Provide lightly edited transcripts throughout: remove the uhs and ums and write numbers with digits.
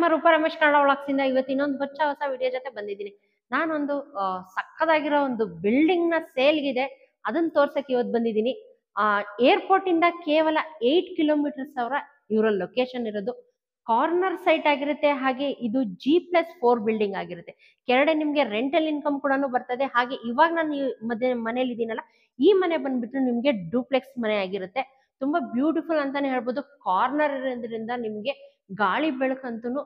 ನಮ್ಮ ರೂಪ ರಮೇಶ್ ಕನ್ನಡ ವ್ಲಾಗ್ಸಿಂದ ಇವತ್ತು ಇನ್ನೊಂದು ಹೊಸ ವಿಡಿಯೋ ಜೊತೆ ಬಂದಿದ್ದೀನಿ. ನಾನೊಂದು ಸಕ್ಕದಾಗಿರೋ ಒಂದು ಬಿಲ್ಡಿಂಗ್ ನ ಸೇಲ್ಗಿದೆ, ಅದನ್ನ ತೋರ್ಸಕ್ಕೆ ಇವತ್ತು ಬಂದಿದ್ದೀನಿ. ಏರ್ಪೋರ್ಟ್ ಇಂದ ಕೇವಲ 8 ಕಿಲೋಮೀಟರ್ಸ್ ಇವರ ಲೊಕೇಶನ್ ಇರೋದು. ಕಾರ್ನರ್ ಸೈಟ್ ಆಗಿರುತ್ತೆ, ಹಾಗೆ ಇದು G+4 ಬಿಲ್ಡಿಂಗ್ ಆಗಿರುತ್ತೆ. ಕೆಳಗಡೆ ನಿಮ್ಗೆ ರೆಂಟಲ್ ಇನ್ಕಮ್ ಕೂಡ ಬರ್ತದೆ. ಹಾಗೆ ಇವಾಗ ನಾನು ಮನೇಲಿ ಇದೀನಲ್ಲ, ಈ ಮನೆ ಬಂದ್ಬಿಟ್ಟು ನಿಮ್ಗೆ ಡೂಪ್ಲೆಕ್ಸ್ ಮನೆ ಆಗಿರುತ್ತೆ. ತುಂಬಾ ಬ್ಯೂಟಿಫುಲ್ ಅಂತಾನೆ ಹೇಳ್ಬೋದು. ಕಾರ್ನರ್ ಇರೋದ್ರಿಂದ ನಿಮ್ಗೆ ಗಾಳಿ ಬೆಳಕಂತೂ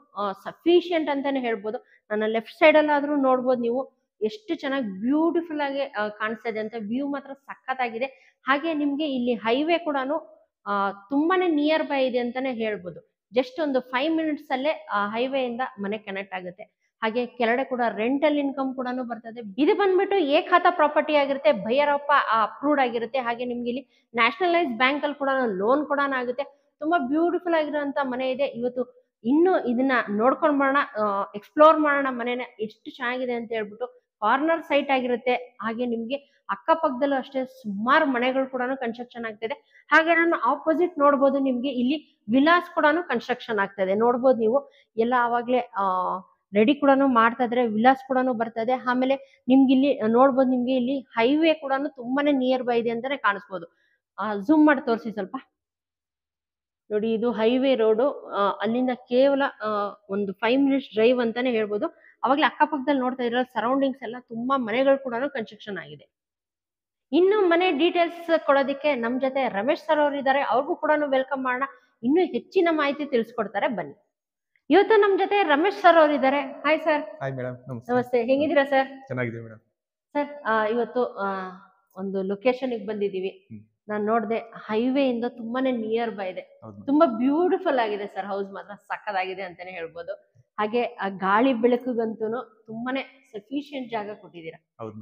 ಸಫಿಶಿಯಂಟ್ ಅಂತಾನೆ ಹೇಳ್ಬೋದು. ನನ್ನ ಲೆಫ್ಟ್ ಸೈಡ್ ಅಲ್ಲಾದ್ರೂ ನೋಡ್ಬೋದು ನೀವು ಎಷ್ಟು ಚೆನ್ನಾಗಿ ಬ್ಯೂಟಿಫುಲ್ ಆಗಿ ಕಾಣಿಸ್ತಾ ಇದೆ ಅಂತ. ವ್ಯೂ ಮಾತ್ರ ಸಖತ್ತಾಗಿದೆ. ಹಾಗೆ ನಿಮ್ಗೆ ಇಲ್ಲಿ ಹೈವೇ ಕೂಡ ತುಂಬಾನೇ ನಿಯರ್ ಬೈ ಇದೆ ಅಂತಾನೆ ಹೇಳ್ಬೋದು. ಜಸ್ಟ್ ಒಂದು 5 ಮಿನಿಟ್ಸ್ ಅಲ್ಲೇ ಹೈವೇ ಇಂದ ಮನೆ ಕನೆಕ್ಟ್ ಆಗುತ್ತೆ. ಹಾಗೆ ಕೆಳಗಡೆ ಕೂಡ ರೆಂಟಲ್ ಇನ್ಕಮ್ ಕೂಡ ಬರ್ತದೆ. ಇದು ಬಂದ್ಬಿಟ್ಟು ಏಕಾತ ಪ್ರಾಪರ್ಟಿ ಆಗಿರುತ್ತೆ, ಭೈರಪ್ಪ ಅಪ್ರೂವ್ಡ್ ಆಗಿರುತ್ತೆ. ಹಾಗೆ ನಿಮ್ಗೆ ಇಲ್ಲಿ ನ್ಯಾಷನಲೈಸ್ ಬ್ಯಾಂಕ್ ಅಲ್ಲಿ ಕೂಡ ಲೋನ್ ಕೂಡ ಆಗುತ್ತೆ. ತುಂಬಾ ಬ್ಯೂಟಿಫುಲ್ ಆಗಿರುವಂತ ಮನೆ ಇದೆ. ಇವತ್ತು ಇನ್ನು ಇದನ್ನ ನೋಡ್ಕೊಂಡ್ ಬರೋಣ, ಎಕ್ಸ್ಪ್ಲೋರ್ ಮಾಡೋಣ ಮನೆನ ಎಷ್ಟು ಚೆನ್ನಾಗಿದೆ ಅಂತ ಹೇಳ್ಬಿಟ್ಟು. ಕಾರ್ನರ್ ಸೈಟ್ ಆಗಿರುತ್ತೆ. ಹಾಗೆ ನಿಮ್ಗೆ ಅಕ್ಕಪಕ್ಕದಲ್ಲೂ ಅಷ್ಟೇ ಸುಮಾರು ಮನೆಗಳು ಕೂಡ ಕನ್ಸ್ಟ್ರಕ್ಷನ್ ಆಗ್ತಿದೆ. ಹಾಗೆ ನಾನು ಆಪೋಸಿಟ್ ನೋಡ್ಬೋದು, ನಿಮ್ಗೆ ಇಲ್ಲಿ ವಿಲಾಸ್ ಕೂಡ ಕನ್ಸ್ಟ್ರಕ್ಷನ್ ಆಗ್ತದೆ. ನೋಡ್ಬೋದು ನೀವು ಎಲ್ಲ ಆವಾಗ್ಲೇ ರೆಡಿ ಕೂಡ ಮಾಡ್ತಾ ಇದ್ರೆ, ವಿಲಾಸ್ ಕೂಡ ಬರ್ತದೆ. ಆಮೇಲೆ ನಿಮ್ಗೆ ಇಲ್ಲಿ ನೋಡ್ಬೋದು, ನಿಮ್ಗೆ ಇಲ್ಲಿ ಹೈವೇ ಕೂಡ ತುಂಬಾನೇ ನಿಯರ್ ಬೈ ಇದೆ ಅಂತಾನೆ ಕಾಣಿಸ್ಬೋದು. ಝೂಮ್ ಮಾಡಿ ತೋರಿಸಿ ಸ್ವಲ್ಪ. ನೋಡಿ, ಇದು ಹೈವೇ ರೋಡು. ಅಲ್ಲಿಂದ ಕೇವಲ ಒಂದು 5 ಮಿನಿಟ್ಸ್ ಡ್ರೈವ್ ಅಂತಾನೆ ಹೇಳ್ಬೋದು. ಅವಾಗಲೇ ಅಕ್ಕಪಕ್ಕದಲ್ಲಿ ನೋಡ್ತಾ ಇರೋ ಸರೌಂಡಿಂಗ್ಸ್ ಎಲ್ಲ ತುಂಬಾ ಮನೆಗಳು ಕೂಡ ಕನ್ಸ್ಟ್ರಕ್ಷನ್ ಆಗಿದೆ. ಇನ್ನು ಮನೆ ಡೀಟೇಲ್ಸ್ ಕೊಡೋದಕ್ಕೆ ನಮ್ ಜೊತೆ ರಮೇಶ್ ಸರ್ ಅವರು ಇದ್ದಾರೆ. ಅವ್ರಿಗೂ ಕೂಡ ವೆಲ್ಕಮ್ ಮಾಡೋಣ, ಇನ್ನೂ ಹೆಚ್ಚಿನ ಮಾಹಿತಿ ತಿಳಿಸ್ಕೊಡ್ತಾರೆ. ಬನ್ನಿ. ಇವತ್ತು ನಮ್ ಜೊತೆ ರಮೇಶ್ ಸರ್ ಅವರು ಇದ್ದಾರೆ. Hi sir. Hi madam. ನಮಸ್ತೆ, ಹೇಗಿದ್ದೀರಾ ಸರ್? ಚೆನ್ನಾಗಿದೆ ಮೇಡಮ್. ಸರ್, ಇವತ್ತು ಒಂದು ಲೊಕೇಶನ್ ಬಂದಿದೀವಿ. ನಾನು ನೋಡಿದೆ, ಹೈವೇ ಇಂದ ತುಂಬಾನೇ ನಿಯರ್ ಬೈ ಇದೆ. ತುಂಬಾ ಬ್ಯೂಟಿಫುಲ್ ಆಗಿದೆ ಸರ್. ಹೌಸ್ ಮಾತ್ರ ಸಕ್ಕದಾಗಿದೆ ಅಂತಾನೆ ಹೇಳ್ಬೋದು. ಹಾಗೆ ಆ ಗಾಳಿ ಬೆಳಕಿಗಂತೂ ತುಂಬಾನೇ ಸಫಿಶಿಯಂಟ್ ಜಾಗ ಕೊಟ್ಟಿದ್ದೀರಾ.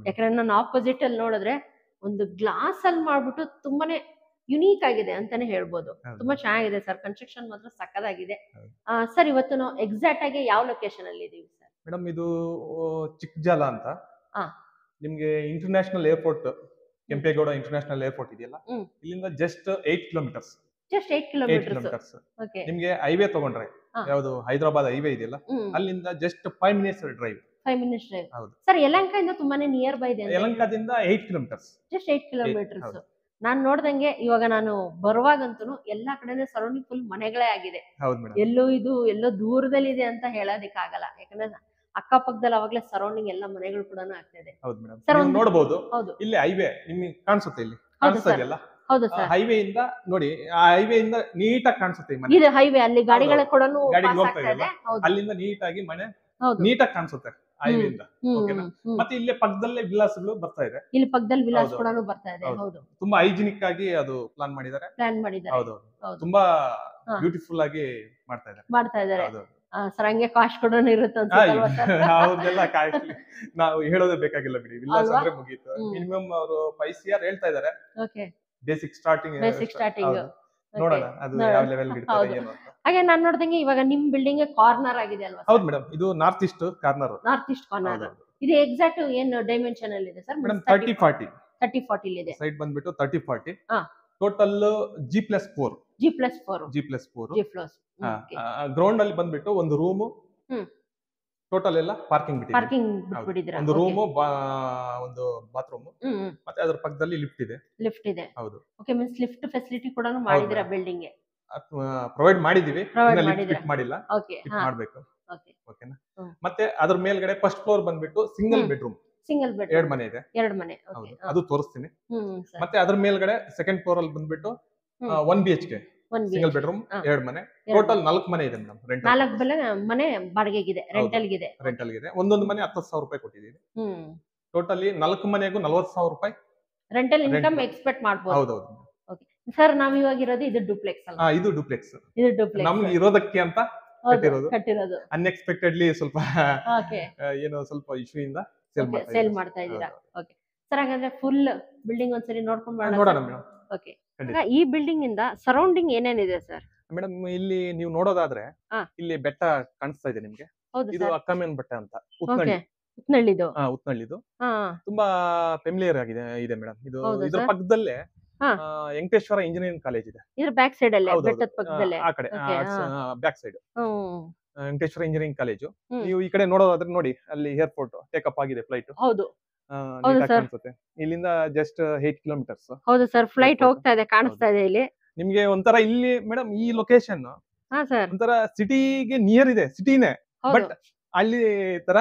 ಯಾಕಂದ್ರೆ ನಾನು ಆಪೋಸಿಟ್ ಅಲ್ಲಿ ನೋಡಿದ್ರೆ ಒಂದು ಗ್ಲಾಸ್ ಅಲ್ಲಿ ಮಾಡ್ಬಿಟ್ಟು ತುಂಬಾನೇ ಯುನೀಕ್ ಆಗಿದೆ ಅಂತಾನೆ ಹೇಳ್ಬೋದು. ತುಂಬಾ ಚೆನ್ನಾಗಿದೆ ಸರ್. ಕನ್ಸ್ಟ್ರಕ್ಷನ್ ಮಾತ್ರ ಸಕ್ಕದಾಗಿದೆ. ಸರ್, ಇವತ್ತು ನಾವು ಎಕ್ಸಾಕ್ಟ್ ಆಗಿ ಯಾವ ಲೊಕೇಶನ್ ಅಲ್ಲಿ ಇದೀವಿ ಸರ್? ಮೇಡಮ್, ಇದು ಚಿಕ್ಕಜಾಲ ಅಂತ. ನಿಮ್ಗೆ international airport, Kempegowda international airport ಇದೆಯಲ್ಲ, ಇಲ್ಲಿಂದ ಜಸ್ಟ್ 8 ಕಿಲೋಮೀಟರ್ಸ್. Just 8 kilometres. ನಿಮ್ಗೆ ಹೈವೇ ತಗೊಂಡ್ರೆ, ಯಾವುದು ಹೈದರಾಬಾದ್ ಹೈವೇ ಇದೆಯಲ್ಲ, ಅಲ್ಲಿಂದ just 5 minutes drive. 5 minutes drive. ಹೌದು ಸರ್. ಯಲಹಂಕದಿಂದ ತುಂಬಾನೇ ನಿಯರ್ ಬೈ ಇದೆ. ಯಲಹಂಕದಿಂದ 8 ಕಿಲೋಮೀಟರ್ಸ್. Just 8 kilometres. ನಾನು ನೋಡ್ದಂಗೆ ಇವಾಗ ನಾನು ಬರುವಾಗಂತೂ ಎಲ್ಲಾ ಕಡೆನೇ ಸರೌಂಡಿಂಗ್ ಫುಲ್ ಮನೆಗಳೇ ಆಗಿದೆ. ಎಲ್ಲೋ ದೂರದಲ್ಲಿ ಇದೆ ಅಂತ ಹೇಳೋದಿಕ್ಕಾಗಲ್ಲ. ಯಾಕಂದ್ರೆ ಅಕ್ಕಪಕ್ಕದಲ್ಲಿ ಅವಾಗಲೇ ಸರೌಂಡಿಂಗ್ ಎಲ್ಲ ಮನೆಗಳು ಕೂಡ ಆಗ್ತಿದೆ. ಹೌದು ಮೇಡಮ್, ನೋಡಬಹುದು. ಇಲ್ಲಿ ಹೈವೇ ನಿಮಗೆ ಕಾಣಿಸುತ್ತೆ, ಇಲ್ಲಿ ಕಾಣಿಸ್ತಾಯಿಲ್ಲ. ಹೌದು ಸರ್. ಹೈವೇ ಇಂದ ನೋಡಿ, ಆ ಹೈವೇ ಇಂದ ನೀಟಾಗಿ ಕಾಣಿಸುತ್ತೆ ಮನೆ. ಇದು ಹೈವೇ, ಅಲ್ಲಿ ಗಾಡಿಗಳ ಕೂಡ ಅಲ್ಲಿಂದ ನೀಟಾಗಿ ಮನೆ ನೀಟಾಗಿ ಕಾಣಿಸುತ್ತೆ ಹೈವೇ ಇಂದ. ಓಕೆನಾ? ಮತ್ತೆ ಇಲ್ಲೇ ಪಕ್ಕದಲ್ಲೇ ವಿಲಾಸ್ಗಳು ಬರ್ತಾ ಇದೆ. ಇಲ್ಲಿ ಪಕ್ಕದಲ್ಲಿ ವಿಲಾಸ್ ಕೂಡ ಬರ್ತಾ ಇದೆ. ಹೌದು, ತುಂಬಾ ಹೈಜಿನಿಕ್ ಆಗಿ ಅದು ಪ್ಲಾನ್ ಮಾಡಿದ್ದಾರೆ. ಹೌದು, ತುಂಬಾ ಬ್ಯೂಟಿಫುಲ್ ಆಗಿ ಮಾಡ್ತಾ ಇದ್ದಾರೆ. ಸರ್, ಹಂಗೆ ಕಾಸ್ಟ್ ಕೂಡ ಇರುತ್ತೆ ಅವ್ರಿಗೆಲ್ಲ ಕಾಸ್ಟ್ಲಿ, ನಾವು ಹೇಳೋದೇ ಬೇಕಾಗಿಲ್ಲ ಬಿಡಿ. ವಿಲಾಸ್ ಅಂದ್ರೆ ಮುಗೀತು. ಮಿನಿಮಮ್ ಅವರು 5 CR ಹೇಳ್ತಾ ಇದ್ದಾರೆ. Basic starting. ನೋಡೋಣ ಅದು ಯಾವ ಲೆವೆಲ್ ಇಡ್ತಾರೆ ಏನು ಅಂತ. ಹಾಗೆ ನಾನು ನೋಡ್ದಂಗೆ ಇವಾಗ ನಿಮ್ ಬಿಲ್ಡಿಂಗ್ ಕಾರ್ನರ್ ಆಗಿದೆ ಅಲ್ವಾ? ಹೌದು ಮೇಡಮ್, ಇದು ನಾರ್ತ್ ಈಸ್ಟ್ ಕಾರ್ನರ್. ಇದು ಎಕ್ಸಾಕ್ಟ್ ಏನು ಡೈಮೆನ್ಷನ್ ಅಲ್ಲಿ ಇದೆ ಸರ್? ಮೇಡಮ್ 30-40. 30-40 ಇದೆ. ಸೈಟ್ ಬಂದ್ಬಿಟ್ಟು 30-40. Total G+4. ಗ್ರೌಂಡ್ ಅಲ್ಲಿ ಬಂದ್ಬಿಟ್ಟು ಒಂದು ರೂಮು, ಟೋಟಲ್ ಎಲ್ಲ ಪಾರ್ಕಿಂಗ್ ಬಿಟ್ಟಿದ್ದೀರಾ. ಒಂದು ರೂಮು, ಒಂದು ಬಾತ್ರೂಮ್, ಮತ್ತೆ ಅದರ ಪಕ್ಕದಲ್ಲಿ ಲಿಫ್ಟ್ ಇದೆ. ಹೌದು. ಓಕೆ, ಮೀನ್ಸ್ ಲಿಫ್ಟ್ ಫೆಸಿಲಿಟಿ ಕೂಡ ಮಾಡಿದಿರಾ ಬಿಲ್ಡಿಂಗ್ ಗೆ? ಪ್ರೊವೈಡ್ ಮಾಡಿದೀವಿ, ಲಿಫ್ಟ್ ಫಿಟ್ ಮಾಡಿಲ್ಲ, ಫಿಟ್ ಮಾಡಬೇಕು. ಓಕೆನಾ? ಮತ್ತೆ ಅದರ ಮೇಲ್ಗಡೆ ಫಸ್ಟ್ ಫ್ಲೋರ್ ಬಂದ್ಬಿಟ್ಟು ಸಿಂಗಲ್ ಬೆಡ್ರೂಮ್. 2 ಮನೆ ಇದೆ. 2 ಮನೆ. ಅದು ತೋರಿಸ್ತೀನಿ. ಮತ್ತೆ ಅದರ ಮೇಲ್ಗಡೆ ಸೆಕೆಂಡ್ ಫ್ಲೋರ್ ಅಲ್ಲಿ ಬಂದ್ಬಿಟ್ಟು 1 BHK ಸಿಂಗಲ್ ಬೆಡ್ರೂಮ್, 2 ಮನೆ. ಟೋಟಲ್ 4 ಮನೆ ಇದೆ ಮೇಡಮ್. 4 ಮನೆ ಬಾಡಿಗೆಗಿದೆ, ರೆಂಟಲ್ ಗಿದೆ. ಒಂದೊಂದು ಮನೆ 10,000 ರೂಪಾಯಿ ಕೊಟ್ಟಿದ್ದೀವಿ. ಟೋಟಲಿ 4 ಮನೆಗೂ 40,000 ರೂಪಾಯಿ ರೆಂಟಲ್ ಇನ್ಕಮ್ ಎಕ್ಸ್ಪೆಕ್ಟ್ ಮಾಡಬಹುದು. ಹೌದೌದು. ಸರ್, ನಾವು ಇವಾಗ ಇರೋದು ಇದು ಡೂಪ್ಲೆಕ್ಸ್ ಅಲ್ಲ? ಇದು ಡೂಪ್ಲೆಕ್ಸ್. ನಮ್ಗೆ ಇರೋದಕ್ಕೆ ಅಂತ ಕಟ್ಟಿರೋದು. ಅನ್ಎಕ್ಸ್ಪೆಕ್ಟೆಡ್ಲಿ ಸ್ವಲ್ಪ ಏನೋ ಸ್ವಲ್ಪ ಇಶ್ಯೂ ಇಂದ ಸೇಲ್ ಮಾಡ್ತಾ ಇದ್ದೀರಾ. ಓಕೆ ಸರ್, ಹಾಗಾದ್ರೆ ಫುಲ್ ಬಿಲ್ಡಿಂಗ್ ಒಂದ್ಸರಿ ನೋಡ್ಕೊಂಡು ನೋಡೋಣ ಮೇಡಮ್. ಓಕೆ, ಈ ಬಿಲ್ಡಿಂಗ್ ಇಂದ ಸರೌಂಡಿಂಗ್ ಏನೇನಿದೆ ಸರ್? ಮೇಡಮ್, ಇಲ್ಲಿ ನೀವು ನೋಡೋದಾದ್ರೆ ಇಲ್ಲಿ ಬೆಟ್ಟ ಕಾಣಿಸ್ತಾ ಇದೆ ನಿಮ್ಗೆ. ಇದು ಅಕ್ಕಮೇನ್ ಬೆಟ್ಟ ಅಂತ, ಉತ್ನಳ್ಳಿದು. ತುಂಬಾ ಫೆಮಿಲಿಯರ್ ಇದೆ ಮೇಡಮ್. ಇದು ಇದ್ರ ಪಕ್ಕದಲ್ಲೇ ವೆಂಕಟೇಶ್ವರ ಇಂಜಿನಿಯರಿಂಗ್ ಕಾಲೇಜ್ ಇದೆ. ಇದ್ರ ಬ್ಯಾಕ್ ಸೈಡ್ ಅಲ್ಲೇ, ಬೆಟ್ಟದ ಪಕ್ಕದಲ್ಲೇ. ಆ ಕಡೆ back side. Venkateshwara engineering college. ಹ್ಮ್. ನೀವು ಈ ಕಡೆ ನೋಡೋದಾದ್ರೆ ನೋಡಿ, ಅಲ್ಲಿ ಏರ್ಪೋರ್ಟ್ ಟೇಕಪ್ ಆಗಿದೆ ಫ್ಲೈಟ್. ಹೌದು ಹೌದು ನೀಟಾಗಿ ಸರ್. ಕಾಣಿಸುತ್ತೆ. ಇಲ್ಲಿಂದ ಜಸ್ಟ್ 8 ಕಿಲೋಮೀಟರ್ಸ್ ಹೌದು ಸರ್, ಫ್ಲೈಟ್ Airport. ಹೋಗ್ತಾ ಇದೆ, ಕಾಣಿಸ್ತಾ ಇದೆ ಇಲ್ಲಿ. ನಿಮ್ಗೆ ಒಂಥರ ಇಲ್ಲಿ ಮೇಡಮ್ ಈ ಲೊಕೇಶನ್ ಹಾ ಸರ್, ಒಂಥರ ಸಿಟಿಗೆ ನಿಯರ್ ಇದೆ, ಸಿಟಿನೇ. ಹೌದು. ಬಟ್ ಅಲ್ಲಿ ತರ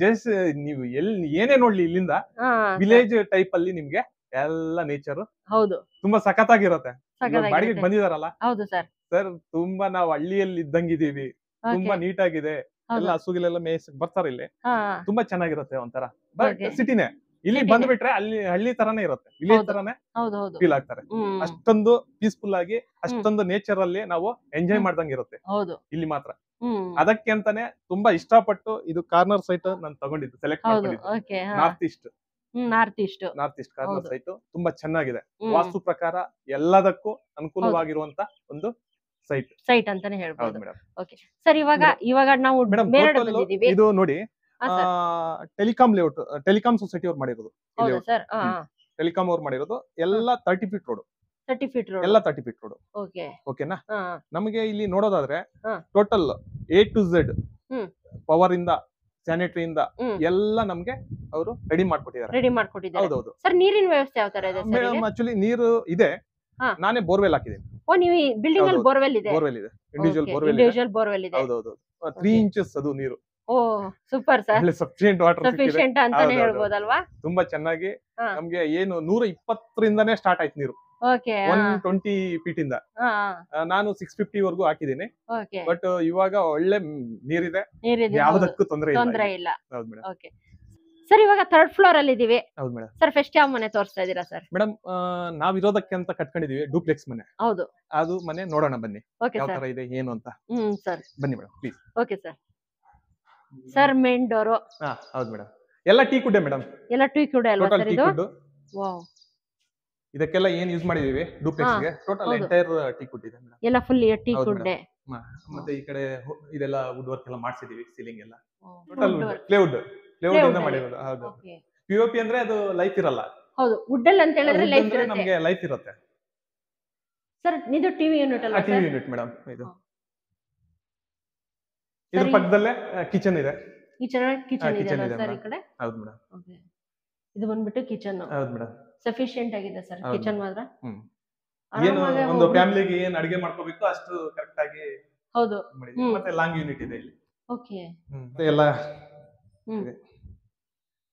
ಜಸ್ಟ್ ನೀವು ಎಲ್ಲಿ ಏನೇ ನೋಡ್ಲಿ ಇಲ್ಲಿಂದ ಹಾ ವಿಲೇಜ್ ಟೈಪ್ ಅಲ್ಲಿ ನಿಮ್ಗೆ ಎಲ್ಲ ನೇಚರ್ ಹೌದು, ತುಂಬಾ ಸಖತ್ತಾಗಿರುತ್ತೆ. ಇವಾಗ ಬಾಡಿಗೆಗೆ ಸಖತ್ತಾಗಿರುತ್ತೆ. ಬಂದಿದಾರಲ್ಲ ಹೌದು ಸರ್. ಸರ್, ತುಂಬಾ ನಾವು ಹಳ್ಳಿಯಲ್ಲಿ ಇದ್ದಂಗಿದೀವಿ, ತುಂಬಾ ಓಕೆ, ನೀಟಾಗಿದೆ. ಎಲ್ಲ ಹೌದು. ಹಸುಗಳೆಲ್ಲ ಮೇಯ್ಸಕ್ ಬರ್ತಾರೆ ಇಲ್ಲಿ, ಹಾ ತುಂಬಾ ಚೆನ್ನಾಗಿರುತ್ತೆ ಒಂಥರ. But Okay. ಸಿಟಿನೇ, ಇಲ್ಲಿ City ನೇ. ಬಂದ್ಬಿಟ್ರೆ ಅಲ್ಲಿ ಹಳ್ಳಿ ತರಾನೇ ಇರುತ್ತೆ, ವಿಲೇಜ್ ಹೌದು. ತರಾನೇ ಹೌದು ಹೌದು. ಫೀಲ್ ಆಗ್ತಾರೆ. ಹ್ಮ್ ಅಷ್ಟೊಂದು ಪೀಸ್ಫುಲ್ ಆಗಿ, ಅಷ್ಟೊಂದು ನೇಚರ್ ಅಲ್ಲಿ ನಾವು ಎಂಜಾಯ್ ಹ್ಮ್. ಮಾಡ್ದಂಗೆ ಇರುತ್ತೆ ಹೌದು. ಇಲ್ಲಿ ಮಾತ್ರ. ಹ್ಮ್ ಅದಕ್ಕೆ ಅಂತಾನೆ ತುಂಬಾ ಇಷ್ಟಪಟ್ಟು ಇದು ಕಾರ್ನರ್ ಸೈಟ್ ನಾನು ತಗೊಂಡಿದ್ದು, ಸೆಲೆಕ್ಟ್ ಹೌದು. ಮಾಡ್ಕೊಂಡಿದ್ದು. ಓಕೆ, ಹಾ north East north East. Corner ಹೌದು. ಸೈಟ್ ತುಂಬಾ ಚೆನ್ನಾಗಿದೆ. ಹ್ಮ್. ವಾಸ್ತು ಪ್ರಕಾರ ಎಲ್ಲದಕ್ಕೂ ಅನುಕೂಲವಾಗಿರುವಂತ ಒಂದು ಸೈಟ್. ಸೈಟ್ ಅಂತಾನೆ ಹೌದು ಹೇಳ್ಬೋದು. ಮೇಡಮ್. ಓಕೆ ಸರ್, ಇವಾಗ ನಾವು ಮೇಡಮ್ ಮೇಲ್ಗಡೆ ಟೋಟಲ್ ಬಂದಿದೀವಿ. ಇದು ನೋಡಿ, ಹಾ sir. Telecom layout, telecom society ಅವ್ರು ಮಾಡಿರೋದು. ಹೌದು ಸರ್. ಟೆಲಿಕಾಂ ಅವ್ರು ಮಾಡಿರೋದು ಎಲ್ಲ 30 ಫೀಟ್ ರೋಡ್, 30 ಫೀಟ್ ರೋಡ್. ಎಲ್ಲ 30 ಫೀಟ್ ರೋಡ್. ಓಕೆ. ಓಕೆನಾ? ಹಾ ನಮಗೆ ಇಲ್ಲಿ ನೋಡೋದಾದ್ರೆ ಹಾ. Total A to Z hmm. Power ಇಂದ ಸ್ಯಾನಿಟರಿ ಇಂದ ಹ್ಮ್. ಎಲ್ಲ ನಮ್ಗೆ ಅವರು ರೆಡಿ ಮಾಡ್ಕೊಟ್ಟಿದ್ದಾರೆ. ರೆಡಿ ಮಾಡ್ಕೊಟ್ಟಿದ್ದಾರೆ. ಹೌದೌದು ಸರ್, ನೀರಿನ ವ್ಯವಸ್ಥೆ ಯಾವ ತರ ಇದೆ ಸರ್ ಮೇಡಮ್. ಇಲ್ಲಿ? ಆಕ್ಚುಲಿ ನೀರು ಇದೆ, ಹಾ. ನಾನೇ ಬೋರ್ವೆಲ್ ಹಾಕಿದ್ದೀನಿ. ಓ, ನೀವು ಈ ಬಿಲ್ಡಿಂಗ್ ಅಲ್ಲಿ ಹೌದು. ಬೋರ್ವೆಲ್ ಇದೆ? ಬೋರ್ವೆಲ್ ಇದೆ, ಇಂಡಿವಿಜುವಲ್ ಬೋರ್ವೆಲ್ ಇದೆ. ಇಂಡಿವಿಜುವಲ್ ಬೋರ್ವೆಲ್ ಇದೆ. ಹೌದೌದು 3 ಇಂಚಸ್ ಅದು ನೀರು. ಓ ಸೂಪರ್ ಸರ್, ಒಳ್ಳೆ ಸಫಿಶಿಯಂಟ್ ವಾಟರ್ ಸಿಕ್ಕಿದೆ. ಸಫಿಶಿಯಂಟ್ ಅಂತಾನೆ ಹೌದು, ಹೌದು. ಹೇಳ್ಬೋದಲ್ವಾ? ತುಂಬಾ ಚೆನ್ನಾಗಿ ಹಾ. ನಮ್ಗೆ ಏನು 120ರಿಂದಾನೇ ಸ್ಟಾರ್ಟ್ ಆಯ್ತು ನೀರು, ಓಕೆ. 120 ಫೀಟ್ ಇಂದ. ಹಾ ನಾನು 650 ವರ್ಗೂ ಹಾಕಿದ್ದೀನಿ. ಓಕೆ. ಬಟ್ ಇವಾಗ ಒಳ್ಳೆ ನೀರಿದೆ, ನೀರಿದೆ, ಯಾವ್ದಕ್ಕೂ ತೊಂದರೆ ತೊಂದ್ರೆ ಇಲ್ಲ. ಇಲ್ಲ. ಹೌದು ಮೇಡಮ್. ಓಕೆ ಸರ್, ಇವಾಗ 3rd ಫ್ಲೋರ್ ಅಲ್ಲಿ ಇದೀವಿ. ಹೌದು ಮೇಡಮ್. ಸರ್, ಫಸ್ಟ್ ಯಾವ ಮನೆ ತೋರಿಸ್ತಾ ಇದೀರಾ ಸರ್? ಮೇಡಮ್ ನಾವಿರೋದಕ್ಕೆ ಅಂತ ಕಟ್ಕೊಂಡಿದೀವಿ ಡೂಪ್ಲೆಕ್ಸ್ ಮನೆ. ಹೌದು. ಅದು ಮನೆ ನೋಡೋಣ ಬನ್ನಿ ಓಕೆ ಯಾವ ಸರ್. ತರ ಇದೆ ಏನು ಅಂತ. ಸರ್ ಬನ್ನಿ madam please. Okay sir. Sir, main door. ಹೌದು ಮೇಡಮ್, ಎಲ್ಲ ಟೀ ಕುಡ್ಡೆ ಮೇಡಮ್, ಎಲ್ಲ ಟೀ ಕುಡೆ ಅಲ್ವಾ ಟೋಟಲ್ ಸರ್ ಟೀ ಇದು? ಕುಡ್. ವಾವ್, ಇದಕ್ಕೆಲ್ಲ ಏನ್ ಯೂಸ್ ಮಾಡಿದೀವಿ ಡೂಪ್ಲೆಕ್ಸ್ ಗೆ, ಟೋಟಲ್ ಹೌದು. ಎಂಟೈರ್ ಟೀ ಕುಡ್ ಇದೆ ಮೇಡಮ್. ಎಲ್ಲ ಫುಲ್ ಟೀ ಹೌದು ಕುಡ್ಡೆ. ಮತ್ತೆ ಈ ಕಡೆ ಇದೆಲ್ಲ ವುಡ್ ವರ್ಕ್ ಎಲ್ಲ ಮಾಡಿಸಿದೀವಿ, ಸೀಲಿಂಗ್ ಎಲ್ಲ Wood total work. Plywood Plywood ಇಂದ ಅಲ್ಲಿ. ಮಾಡಿರೋದು. ಹೌದು. ಓಕೆ. POP ಅಂದ್ರೆ ಅದು ಲೈಫ್ ಇರಲ್ಲ, ಹೌದು, ವುಡ್ ಅಲ್ಲಿ ಅಂತ ಹೇಳಿದ್ರೆ Wood ಲೈಫ್ ಅಂದ್ರೆ ಇರುತ್ತೆ. ನಮ್ಗೆ ಲೈಫ್ ಇರುತ್ತೆ. ಸರ್, ಇದು ಟಿವಿ ಯೂನಿಟ್ ಅಲ್ವಾ ಟಿವಿ ಸರ್? ಯೂನಿಟ್ ಮೇಡಮ್ ಇದು. ಹಾ. ಇದ್ರ ಸರಿ. ಪಕ್ಕದಲ್ಲೇ ಕಿಚನ್ ಇದೆ. ಈ ಚೆನ್ನಾಗಿ ಕಿಚನ್ ಇದೆ kitchen ಇದೆ ಸರ್ ಈ madam. ಕಡೆ? ಹೌದು ಮೇಡಮ್. ಓಕೆ. ಇದು ಬಂದ್ಬಿಟ್ಟು ಕಿಚನ್. ಹೌದು ಮೇಡಮ್. ಸಫಿಶಿಯಂಟ್ ಆಗಿದೆ ಸರ್ ಹೌದು. ಕಿಚನ್ ಮಾತ್ರ. ಹ್ಮ್. ಏನು ಆರಾಮಾಗಿ ಒಂದು ಹೋಗ್ಬಿಟ್ಟು- ಫ್ಯಾಮಿಲಿಗೆ ಏನ್ ಅಡಿಗೆ ಮಾಡ್ಕೋಬೇಕು ಅಷ್ಟು ಕರೆಕ್ಟ್ ಆಗಿ ಹೌದು. ಮಾಡಿದ್ದೀವಿ. ಮತ್ತೆ ಲಾಂಗ್ ಯೂನಿಟ್ ಇದೆ ಇಲ್ಲಿ. ಓಕೆ. ಮತ್ತೆ ಎಲ್ಲ ಹ್ಮ್ ಇದೆ.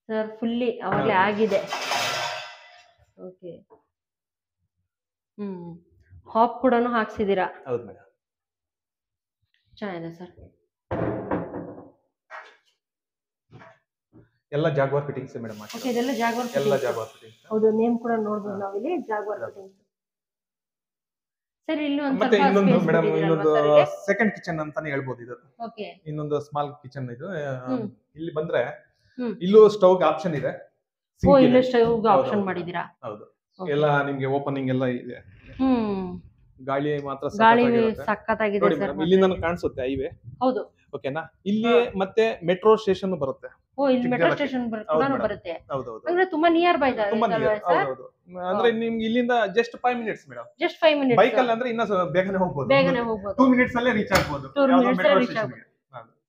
ಸರ್, ಫುಲ್ಲಿ ಅವಾಗಲೇ ಹೌದು. ಆಗಿದೆ. ಓಕೆ. ಹಾಪ್ ಕೂಡ ಹಾಕ್ಸಿದೀರಾ? ಹೌದು ಮೇಡಮ್. ಚೆನ್ನಾಗಿದೆ ಸರ್. ಎಲ್ಲ ಜಾಗ್ವಾರ್ ಫಿಟ್ಟಿಂಗ್ಸ್ ಮೇಡಮ್. ಓಕೆ, ಇದೆಲ್ಲ ಜಾಗ್ವಾರ್ ಎಲ್ಲ fittings. Jaguar fittings. ಹೌದು, ನೇಮ್ ಕೂಡ ನೋಡ್ಬೋದು ನಾವಿಲ್ಲಿ, ಜಾಗ್ವಾರ್ fittings. ಸರ್, ಇಲ್ಲಿ ಒಂದು ಮತ್ತೆ ಸ್ವಲ್ಪ ಇನ್ನೊಂದು space ಮೇಡಮ್, ಬಿಟ್ಟಿದ್ದೀರಲ್ವಾ ಇನ್ನೊಂದು ಸರ್ ಇಲ್ಲಿ? ಸೆಕೆಂಡ್ ಕಿಚನ್ ಅಂತಾನೆ ಹೇಳ್ಬೋದು ಇದು. ಓಕೆ. ಇನ್ನೊಂದು ಸ್ಮಾಲ್ ಕಿಚನ್ ಇದು. ಹ್ಮ್. ಇಲ್ಲಿ ಬಂದ್ರೆ ಹ್ಮ್. ಇಲ್ಲೂ ಸ್ಟವ್ ಆಪ್ಷನ್ ಇದೆ. ಓ, Sink ಇಲ್ಲಿ ಇದೆ. ಸ್ಟವ್ ಹೌದು, ಆಪ್ಷನ್ ಹೌದು. ಮಾಡಿದೀರಾ? ಹೌದು. Okay. ಎಲ್ಲ ನಿಮ್ಗೆ ಓಪನಿಂಗ್ ಎಲ್ಲ ಇದೆ. ಹ್ಮ್. ಗಾಳಿ ಮಾತ್ರ ಗಾಳಿ ಸಖತ್ತಾಗಿರುತ್ತೆ. ಸಖತ್ತಾಗಿದೆ ನೋಡಿ ಸರ್. ಮೇಡಮ್, ಇಲ್ಲಿಂದ ಕಾಣಿಸುತ್ತೆ ಹೈವೇ. ಹೌದು. ಓಕೆನಾ? ಇಲ್ಲಿ ಮತ್ತೆ ಮೆಟ್ರೋ ಸ್ಟೇಷನ್ ಬರುತ್ತೆ. ಓ, ಇಲ್ಲಿ ಮೆಟ್ರೋ ಚಿಕ್ಕದಾಗಿ. ಸ್ಟೇಷನ್ ಹೌದು ಕೂಡ madam. ಬರುತ್ತೆ. ಹೌದೌದು. ಅಂದ್ರೆ ತುಂಬಾ ನಿಯರ್ ಬೈ ತುಂಬಾ ಅಲ್ವಾ ನಿಯರ್. ಸರ್? ಹೌದೌದು. ಅಂದ್ರೆ ನಿಮ್ಗೆ ಇಲ್ಲಿಂದ just 5 minutes madam. Just 5 minutes. Bike ಅಲ್ಲಿ ಅಂದ್ರೆ ಇನ್ನ ಬೇಗನೆ ಹೋಗ್ಬೋದು. ಬೇಗನೆ ಹೋಗ್ಬೋದು. 2 ಮಿನಿಟ್ಸ್ ಅಲ್ಲೇ ರೀಚ್ ಆಗ್ಬೋದು. 2 ಯಾವ್ದೋ minutes ಮೆಟ್ರೋ ಅಲ್ಲೇ reach ಸ್ಟೇಷನ್ಗೆ.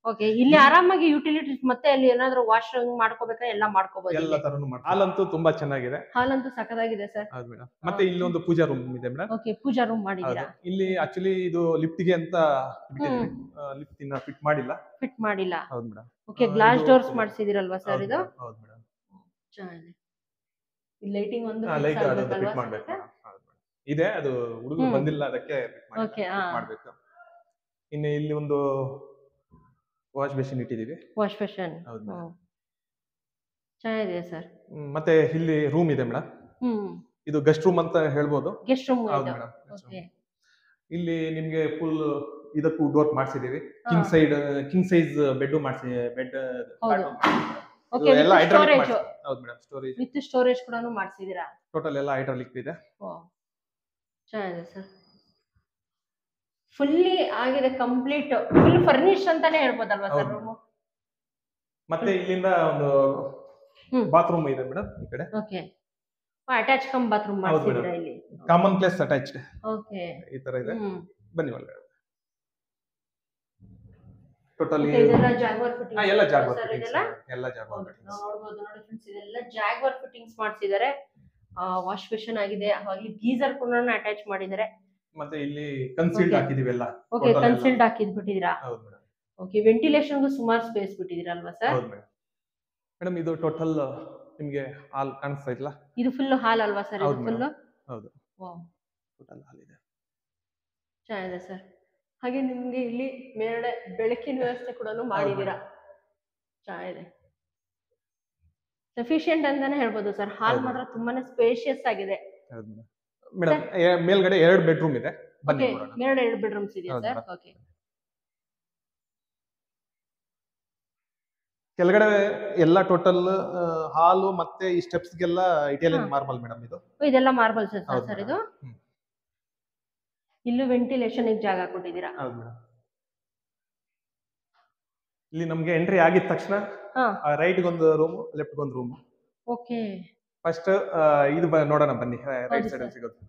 ಓಕೆ, ಇಲ್ಲಿ ಆರಾಮಾಗಿ ಯುಟಿಲಿಟೀಸ್ ಮತ್ತೆ ಅಲ್ಲಿ ಏನಾದ್ರು ವಾಶ್ರೂಮ್ ಮಾಡ್ಕೋಬೇಕಾದ್ರೆ ಎಲ್ಲ ಮಾಡ್ಕೋಬಹುದು. ಎಲ್ಲ ತರನು ಮಾಡ್ತಾರೆ. ಹಾಲಂತೂ ತುಂಬಾ ಚೆನ್ನಾಗಿದೆ. ಹಾಲಂತೂ ಸಖತ್ತಾಗಿದೆ ಸರ್. ಹೌದು ಮೇಡಮ್. ಮತ್ತೆ ಇಲ್ಲಿ ಒಂದು ಪೂಜಾ ರೂಮ್ ಇದೆ ಮೇಡಮ್. ಓಕೆ, ಪೂಜಾ ರೂಮ್ ಮಾಡಿದೀರಾ? ಇಲ್ಲಿ ಆಕ್ಚುಲಿ ಇದು ಲಿಫ್ಟ್ ಗೆ ಅಂತ ಬಿಟ್ಟಿದ್ದೀವಿ. ಲಿಫ್ಟ್ ಇನ್ನ ಫಿಟ್ ಮಾಡಿಲ್ಲ. ಫಿಟ್ ಮಾಡಿಲ್ಲ. ಹೌದು ಮೇಡಮ್. ಓಕೆ, ಗ್ಲಾಸ್ ಇದು- ಡೋರ್ಸ್ ಮಾಡಿಸಿದಿರಲ್ವಾ ಸರ್ ಇದು? ಹೌದು ಮೇಡಮ್. ಚೆನ್ನಾಗಿದೆ. ಈ ಲೈಟಿಂಗ್ ಒಂದು ಲೈಟ್ fix ಅದು ಆಗ್ಬೇಕಲ್ವಾ ಫಿಟ್ ಮಾಡ್ಬೇಕು ಸರ್? ಮೇಡಮ್. ಹೌದು ಮೇಡಮ್. ಇದೆ, ಅದು ಹುಡುಗರು ಹ್ಮ್. ಬಂದಿಲ್ಲ, ಅದಕ್ಕೆ ಫಿಟ್ Okay, ಮಾಡ್ಬೇಕು. ಇನ್ನು ಇಲ್ಲಿ ಒಂದು ವಾಶ್ ಬೇಸಿನ್ ಇಟ್ಟಿದೀವಿ. Wash basin. ಹೌದು ಮೇಡಮ್. ಚೆನ್ನಾಗಿದೆ ಸರ್. ಮತ್ತೆ ಇಲ್ಲಿ ರೂಮ್ ಇದೆ ಮೇಡಮ್. ಹ್ಮ್. ಇದು ಗೆಸ್ಟ್ ರೂಮ್ ಅಂತ ಹೇಳ್ಬೋದು. ಗೆಸ್ಟ್ ರೂಮ್ ಹೌದು ಇದೆ. ಮೇಡಮ್. ಓಕೆ. ಇಲ್ಲಿ ನಿಮ್ಗೆ ಫುಲ್ ಇದಕ್ಕೂ ಡೋರ್ ಮಾಡಿಸಿದೀವಿ. ಹಾ. ಕಿಂಗ್ ಸೈಜ್ ಬೆಡ್ ಮಾಡಿಸಿ ಬೆಡ್ ಹೌದು. ಓಕೆ, ಎಲ್ಲ ಹೈಡ್ರಾಲಿಕ್ ಸ್ಟೋರೇಜ್. ಹೌದು ಮೇಡಮ್. ಸ್ಟೋರೇಜ್ ವಿತ್ ಸ್ಟೋರೇಜ್ ಕೂಡ ಮಾಡಿಸಿದೀರಾ? ಟೋಟಲ್ ಎಲ್ಲ ಹೈಡ್ರಾಲಿಕ್ ಇದೆ. ಓ, ಚೆನ್ನಾಗಿದೆ ಸರ್. ಫುಲ್ಲಿ ಆಗಿದೆ, ಕಂಪ್ಲೀಟ್ ಫುಲ್ ಫರ್ನಿಶ್ ಅಂತಾನೆ ಹೇಳ್ಬೋದಲ್ವಾ ಸರ್ ಹೌದು. ರೂಮ್? ಮತ್ತೆ ಇಲ್ಲಿಂದ ಒಂದು ಹ್ಮ್. ಬಾತ್ರೂಮ್ ಇದೆ ಮೇಡಮ್ ಈ ಕಡೆ. ಓಕೆ, ಅಟ್ಯಾಚ್ ಕಮ್ ಬಾತ್ರೂಮ್ ಹೌದು ಮಾಡಿಸಿದೀರಾ madam. ಇಲ್ಲಿ? Common place attached okay. ಈ ತರ ಇದೆ. ಹ್ಮ್. ಬನ್ನಿ ಒಳಗಡೆ. ಟೋಟಲಿ ಇದೆಲ್ಲ ಜಾಗ್ವಾರ್ ಫಿಟ್ಟಿಂಗ್ಸ್ ಎಲ್ಲ ಜಾಗ್ವಾರ್ ಸರ್ ಫಿಟ್ಟಿಂಗ್ಸ್ ಇದೆಲ್ಲ ಎಲ್ಲ ಜಾಗ್ವಾರ್ ಫಿಟ್ಟಿಂಗ್ಸ್ ನೋಡಬಹುದು ನೋಡಿ ಫ್ರೆಂಡ್ಸ್ ಇದೆಲ್ಲ ಜಾಗ್ವಾರ್ ಫಿಟ್ಟಿಂಗ್ಸ್ ಮಾಡಿಸಿದ್ದಾರೆ ವಾಶ್ ಬೇಸಿನ್ ಆಗಿದೆ ಹಾಗೆ ಗೀಸರ್ ಕೂಡ ಅಟ್ಯಾಚ್ ಮಾಡಿದ್ದಾರೆ ಮತ್ತೆ ಇಲ್ಲಿ ಕನ್ಸೀಲ್ಡ್ ಹಾಕಿದೀವಿ ಎಲ್ಲ ಓಕೆ ಕನ್ಸೀಲ್ಡ್ ಹಾಕಿದ್ ಬಿಟ್ಟಿದ್ದೀರಾ ಹೌದು ಮೇಡಂ ಓಕೆ ವೆಂಟಿಲೇಷನ್ ಗೂ ಸುಮಾರು ಸ್ಪೇಸ್ ಬಿಟ್ಟಿದ್ದೀರಾ ಅಲ್ವಾ ಸರ್ ಹೌದು ಮೇಡಂ ಮೇಡಂ ಇದು ಟೋಟಲ್ ನಿಮಗೆ ಹಾಲ್ ಕಾಣಿಸ್ತಾ ಇಲ್ಲ ಇದು ಫುಲ್ ಹಾಲ್ ಅಲ್ವಾ ಸರ್ ಇದು ಫುಲ್ ಹೌದು ವಾವ್ ಟೋಟಲ್ ಹಾಲ್ ಇದೆ ಚೆನ್ನಾಗಿದೆ ಸರ್ ಹಾಗೆ ನಿಮ್ಗೆ ಇಲ್ಲಿ ಮೇಲ್ಗಡೆ ಬೆಳಕಿನ ವ್ಯವಸ್ಥೆ ಕೂಡ ಮಾಡಿದ್ದೀರಾ ಚೆನ್ನಾಗಿದೆ ಸಫಿಶಿಯಂಟ್ ಅಂತಾನೆ ಹೇಳ್ಬೋದು ಸರ್ ಹಾಲ್ ಮಾತ್ರ ತುಂಬಾನೇ ಸ್ಪೇಷಿಯಸ್ ಆಗಿದೆ ಹೌದು ಮೇಡಂ ಮೇಲ್ಗಡೆ 2 ಬೆಡ್ರೂಮ್ ಇದೆ ಬನ್ನಿ ನೋಡೋಣ ಮೇಲ್ಗಡೆ 2 ಬೆಡ್ರೂಮ್ಸ್ ಇದೆ ಸರ್ ಓಕೆ ಕೆಳಗಡೆ ಎಲ್ಲ ಟೋಟಲ್ ಹಾಲು ಮತ್ತೆ ಈ ಸ್ಟೆಪ್ಸ್ ಗೆಲ್ಲ ಇಟಾಲಿಯನ್ ಮಾರ್ಬಲ್ ಮೇಡಂ ಇದು ಇದೆಲ್ಲ ಮಾರ್ಬಲ್ ಸರ್ ಇದು ಇಲ್ಲೂ ವೆಂಟಿಲೇಷನ್ ಗೆ ಜಾಗ ಕೊಟ್ಟಿದ್ದೀರಾ ಹೌದು ಮೇಡಂ ಇಲ್ಲಿ ನಮಗೆ ಎಂಟ್ರಿ ಆಗಿದ ತಕ್ಷಣ ರೈಟ್ ಗೆ ಒಂದು ರೂಮ್ ಲೆಫ್ಟ್ ಗೆ ಒಂದು ರೂಮ್ ಓಕೆ ಫಸ್ಟ್ ಇದು ನೋಡೋಣ ಬನ್ನಿ ರೈಟ್ ಸೈಡ್ ಅಲ್ಲಿ ಸಿಗುತ್ತೆ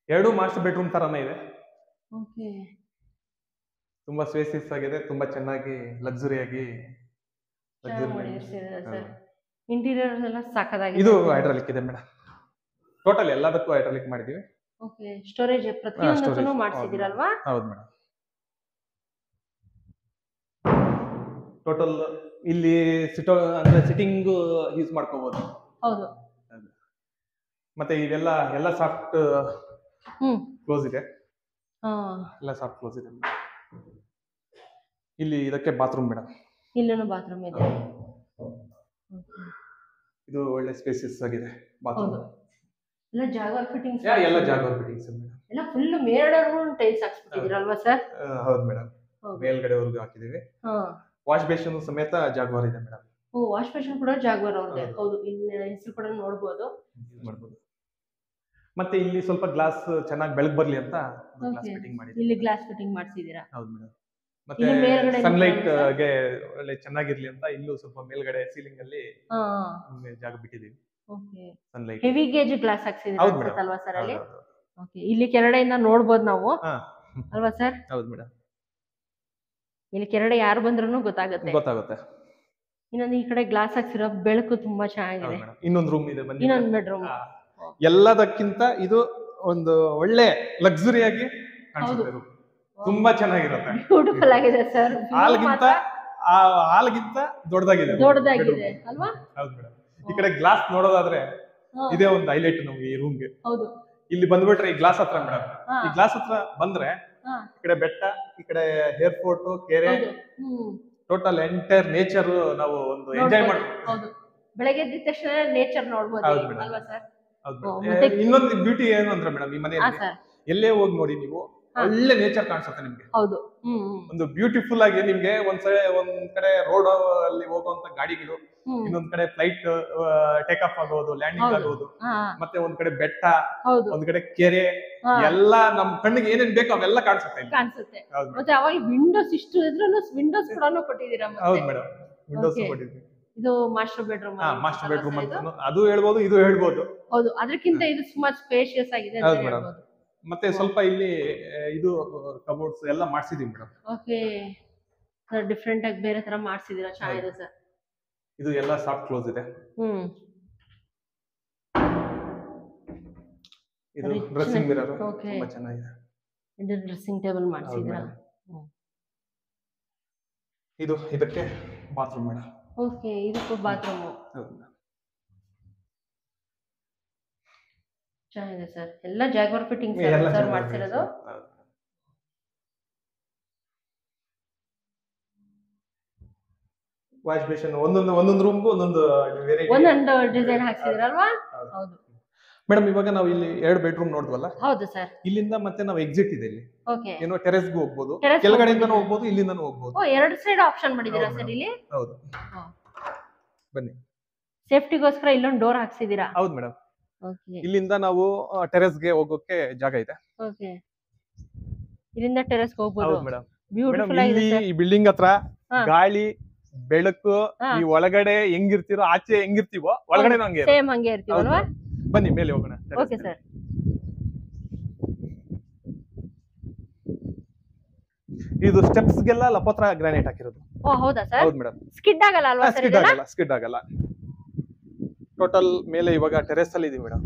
2 ಮಾಸ್ಟರ್ ಬೆಡ್ರೂಮ್ ತರಾನೇ ಇದೆ ಓಕೆ ತುಂಬಾ ಸ್ಪೇಸಿಯಸ್ ಆಗಿದೆ ತುಂಬಾ ಚೆನ್ನಾಗಿ ಲಕ್ಸುರಿ ಆಗಿ ಇಂಟೀರಿಯರ್ ಎಲ್ಲ ಸಾಕದಾಗಿದೆ ಇದು ಹೈಡ್ರಾಲಿಕ್ ಇದೆ ಮೇಡಂ ಟೋಟಲ್ ಎಲ್ಲದಕ್ಕೂ ಹೈಡ್ರಾಲಿಕ್ ಮಾಡಿದೀವಿ ಓಕೆ ಸ್ಟೋರೇಜ್ ಪ್ರತಿಯೊಂದಕ್ಕೂ ಮಾಡಿಸಿದಿರಲ್ವಾ ಹೌದು ಮೇಡಂ ಟೋಟಲ್ ಇಲ್ಲಿ ಅಂದ್ರೆ ಸಿಟ್ಟಿಂಗ್ ಯೂಸ್ ಮಾಡ್ಕೋಬಹುದು ಹೌದು ಮತ್ತೆ ಇವೆಲ್ಲ ಎಲ್ಲ ಸಾಫ್ಟ್ ಕ್ಲೋಸ್ ಇದೆ ಎಲ್ಲ ಸಾಫ್ಟ್ ಕ್ಲೋಸ್ ಇದೆ ಇಲ್ಲಿ ಇದಕ್ಕೆ ಬಾತ್ರೂಮ್ ಮೇಡಂ ಇಲ್ಲೂ ಬಾತ್ರೂಮ್ ಇದೆ ಇದು ಒಳ್ಳೆ ಸ್ಪೇಸಿಯಸ್ ಆಗಿದೆ ಬಾತ್ರೂಮ್ ಎಲ್ಲ ಜಾಗ್ವಾರ್ ಫಿಟ್ಟಿಂಗ್ಸ್ ಎಲ್ಲ ಜಾಗ್ವಾರ್ ಫಿಟ್ಟಿಂಗ್ಸ್ ಮೇಡಂ ಎಲ್ಲ ಫುಲ್ ಮೇಲ್ಗಡೆ ಟೈಲ್ಸ್ ಹಾಕ್ಸ್ಬಿಟ್ಟಿದ್ದೀರಲ್ವಾ ಸರ್ ಹೌದು ಮೇಡಂ ಮೇಲ್ಗಡೆವರೆಗೂ ಹಾಕಿದೀವಿ ವಾಶ್ ಬೇಸಿನ್ ಸಮೇತ ಜಾಗ್ವಾರ್ ಇದೆ ಮೇಡಂ ವಾಶ್ ಬೇಸಿನ್ ಕೂಡ ಜಾಗ್ವಾರ್ ಅವ್ರದೇ ಹೌದು ಇಲ್ಲಿ ಹೆಸರು ಕೂಡ ನೋಡಬಹುದು ಮತ್ತೆ ಇಲ್ಲಿ ಸ್ವಲ್ಪ ಗ್ಲಾಸ್ ಚೆನ್ನಾಗಿ ಬೆಳಕು ಬರಲಿ ಅಂತ ಗ್ಲಾಸ್ ಫಿಟ್ಟಿಂಗ್ ಮಾಡಿದ್ದೀವಿ ಇಲ್ಲಿ ಗ್ಲಾಸ್ ಫಿಟ್ಟಿಂಗ್ ಮಾಡಿಸಿದ್ದೀರಾ ಹೌದು ಮೇಡಂ ಮತ್ತೆ ಸನ್ಲೈಟ್ ಗೆ ಒಳ್ಳೆ ಚೆನ್ನಾಗಿರ್ಲಿ ಅಂತ ಇಲ್ಲೂ ಸ್ವಲ್ಪ ಮೇಲ್ಗಡೆ ಸೀಲಿಂಗ್ ಅಲ್ಲಿ ಜಾಗ ಬಿಟ್ಟಿದ್ದೀವಿ okay sunlight heavy gauge glass ಹಾಕ್ಸಿದ್ದೀರಾ ಅಲ್ವಾ ಸರ್ ಅಲ್ಲಿ ಓಕೆ ಇಲ್ಲಿ ಕೆಳಗಡೆಯಿಂದ ನೋಡಬಹುದು ನಾವು ಅಲ್ವಾ ಸರ್ ಹೌದು ಮೇಡಂ ಇಲ್ಲಿ ಕೆಳಗಡೆ ಯಾರು ಬಂದ್ರೂ ಗೊತ್ತಾಗುತ್ತೆ ಇನ್ನೊಂದು ಈ ಕಡೆ ಗ್ಲಾಸ್ ಹಾಕ್ಸಿರೋ ಬೆಳಕು ತುಂಬಾ ಚೆನ್ನಾಗಿದೆ ಇನ್ನೊಂದು ರೂಮ್ ಇದೆ ಬನ್ನಿ ಇನ್ನೊಂದು ಬೆಡ್ರೂಮ್ ಎಲ್ಲದಕ್ಕಿಂತ ಇದು ಒಂದು ಒಳ್ಳೆ ಲಕ್ಸುರಿ ಆಗಿ ಕಾಣಿಸುತ್ತೆ ತುಂಬಾ ಚೆನ್ನಾಗಿರುತ್ತೆ ಬ್ಯೂಟಿಫುಲ್ ಆಗಿದೆ ಸರ್ ಹಾಲ್ಗಿಂತ ದೊಡ್ಡದಾಗಿದೆ ಅಲ್ವಾ ಹೌದು ಮೇಡಂ ಈ ಕಡೆ ಗ್ಲಾಸ್ ನೋಡೋದಾದ್ರೆ ಇದೇ ಒಂದು ಹೈಲೈಟ್ ನಮ್ಗೆ ಈ ರೂಮ್ಗೆ ಹೌದು ಇಲ್ಲಿ ಬಂದ್ಬಿಟ್ರೆ ಈ ಗ್ಲಾಸ್ ಹತ್ರ ಮೇಡಂ ಈ ಗ್ಲಾಸ್ ಹತ್ರ ಬಂದ್ರೆ ಈ ಕಡೆ ಬೆಟ್ಟ ಈ ಕಡೆ ಏರ್ಪೋರ್ಟ್ ಕೆರೆ ಟೋಟಲ್ ಎಂಟೈರ್ ನೇಚರ್ ನಾವು ಒಂದು ಎಂಜಾಯ್ ಮಾಡ್ಬೋದು ಬೆಳಗ್ಗೆ ಎದ್ದ ತಕ್ಷಣ ನೇಚರ್ ನೋಡಬಹುದು ಅಲ್ವಾ ಸರ್ ಇನ್ನೊಂದು ಬ್ಯೂಟಿ ಏನು ಅಂದ್ರೆ ಮೇಡಂ ಈ ಮನೆಯಲ್ಲಿ ಎಲ್ಲೇ ಹೋಗಿ ನೋಡಿ ನೀವು ಒಳ್ಳೆ ನೇಚರ್ ಕಾಣಿಸುತ್ತೆ ನಿಮ್ಗೆ ಹೌದು ಒಂದು ಬ್ಯೂಟಿಫುಲ್ ಆಗಿ ನಿಮ್ಗೆ ಒಂದ್ ಕಡೆ ರೋಡ್ ಅಲ್ಲಿ ಹೋಗುವಂತ ಗಾಡಿಗಳು ಇನ್ನೊಂದ್ ಕಡೆ ಫ್ಲೈಟ್ ಟೇಕ್ ಆಫ್ ಆಗೋದು ಲ್ಯಾಂಡಿಂಗ್ ಆಗೋದು ಮತ್ತೆ ಒಂದ್ ಕಡೆ ಬೆಟ್ಟ ಒಂದ್ ಕಡೆ ಕೆರೆ ಎಲ್ಲ ನಮ್ ಕಣ್ಣಿಗೆ ಏನೇನ್ ಬೇಕೋ ಅವೆಲ್ಲ ಕಾಣಿಸುತ್ತೆ ಮತ್ತೆ ಅವಾಗ ವಿಂಡೋಸ್ ಇಷ್ಟು ಇದ್ರೂ ವಿಂಡೋಸ್ ಕೂಡ ಕೊಟ್ಟಿದ್ದೀರಾ ಹೌದು ಮೇಡಂ ವಿಂಡೋಸ್ ಕೊಟ್ಟಿದ್ದೀವಿ ಇದು ಮಾಸ್ಟರ್ ಬೆಡ್ರೂಮ್ ಮಾಸ್ಟರ್ ಬೆಡ್ರೂಮ್ ಅಂತ ಅದು ಹೇಳ್ಬೋದು ಇದು ಹೇಳ್ಬೋದು ಹೌದು ಅದಕ್ಕಿಂತ ಇದು ಸುಮಾರು ಸ್ಪೇಷಿಯಸ್ ಆಗಿದೆ ಅಂತ ಹೇಳ್ಬೋದು ಮತ್ತೆ ಸ್ವಲ್ಪ ಇಲ್ಲಿ ಇದು ಕಬೋರ್ಡ್ಸ್ ಎಲ್ಲ ಮಾಡಿಸಿದೀವಿ ಮೇಡಂ ಓಕೆ ಸರ್ ಡಿಫರೆಂಟ್ ಆಗಿ ಬೇರೆ ತರ ಮಾಡಿಸಿದೀರಾ ಚೆನ್ನಾಗಿದೆ ಸರ್ ಇದು ಎಲ್ಲ ಸಾಫ್ಟ್ ಕ್ಲೋಸ್ ಇದೆ ಇದು ಡ್ರೆಸ್ಸಿಂಗ್ ಮಿರರ್ ತುಂಬಾ ಚೆನ್ನಾಗಿದೆ ಇದು ಡ್ರೆಸ್ಸಿಂಗ್ ಟೇಬಲ್ ಮಾಡಿಸಿದೀರಾ ಇದು ಇದಕ್ಕೆ ಬಾತ್ರೂಮ್ ಮೇಡಂ ಓಕೆ ಇದಕ್ಕೂ ಬಾತ್ರೂಮ್ ಹೌದು ಚೆನ್ನಾಗಿದೆ ಸರ್ ಎಲ್ಲ ಜಾಗ್ವಾರ್ ಫಿಟ್ಟಿಂಗ್ಸ್ ಸರ್ ಮಾಡ್ತಿರೋದು ವಾಶ್ ಬೇಸಿನ್ ಒಂದೊಂದು ರೂಮ್ಗೂ ಒಂದೊಂದು ಡಿಸೈನ್ ಹಾಕ್ಸಿದಿರಲ್ವಾ ಹೌದು ಮೇಡಂ ಇವಾಗ ನಾವು ಇಲ್ಲಿ 2 ಬೆಡ್ರೂಮ್ ನೋಡಿದ್ವಲ್ಲ ಹೌದು ಸರ್ ಇಲ್ಲಿಂದ ಮತ್ತೆ ನಾವು ಎಕ್ಸಿಟ್ ಇದೆ ಇಲ್ಲಿ ಓಕೆ ಏನೋ ಟೆರೆಸ್ ಗೆ ಹೋಗಬಹುದು ಕೆಳಗಡೆಯಿಂದನೂ ಹೋಗಬಹುದು ಇಲ್ಲಿಂದನೂ ಹೋಗಬಹುದು ಎರಡು ಸೈಡ್ ಆಪ್ಷನ್ ಮಾಡಿದೀರಾ ಸರ್ ಇಲ್ಲಿ ಹೌದು ಬನ್ನಿ ಸೇಫ್ಟಿಗೋಸ್ಕರ ಇಲ್ಲೊಂದು ಡೋರ್ ಹಾಕ್ಸಿದೀರಾ ಹೌದು ಮೇಡಂ ಓಕೆ ಇಲ್ಲಿಂದ ನಾವು ಟೆರೆಸ್ ಗೆ ಹೋಗೋಕೆ ಜಾಗ ಇದೆ ಓಕೆ ಇಲ್ಲಿಂದ ಟೆರೆಸ್ ಗೆ ಹೋಗಬಹುದು ಹೌದು ಮೇಡಂ ಬ್ಯೂಟಿಫುಲ್ ಆಗಿದೆ ಈ ಬಿಲ್ಡಿಂಗ್ ಹತ್ರ ಗಾಳಿ ಬೆಳಕು ಈ ಒಳಗಡೆ ಹೆಂಗಿರ್ತಿರೋ ಆಚೆ ಹೆಂಗಿರ್ತೀವೋ ಒಳಗಡೆ ಸೇಮ್ ಹಂಗೆ ಇರ್ತೀವಲ್ವಾ ಬನ್ನಿ ಮೇಲೆ ಹೋಗೋಣ ಓಕೆ ಸರ್ ಇದು ಸ್ಟೆಪ್ಸ್ ಗೆಲ್ಲ ಲಪೋತ್ರ ಗ್ರಾನೈಟ್ ಹಾಕಿರೋದು. ಓ ಹೌದಾ ಸರ್? ಹೌದು ಮೇಡಮ್. ಸ್ಕಿಡ್ ಆಗಲ್ಲ ಅಲ್ವಾ ಸರ್? ಸ್ಕಿಡ್ ಆಗಲ್ಲ. ಟೋಟಲ್ ಮೇಲೆ ಇವಾಗ ಟೆರೆಸ್ ಅಲ್ಲಿ ಇದೀವಿ ಮೇಡಮ್.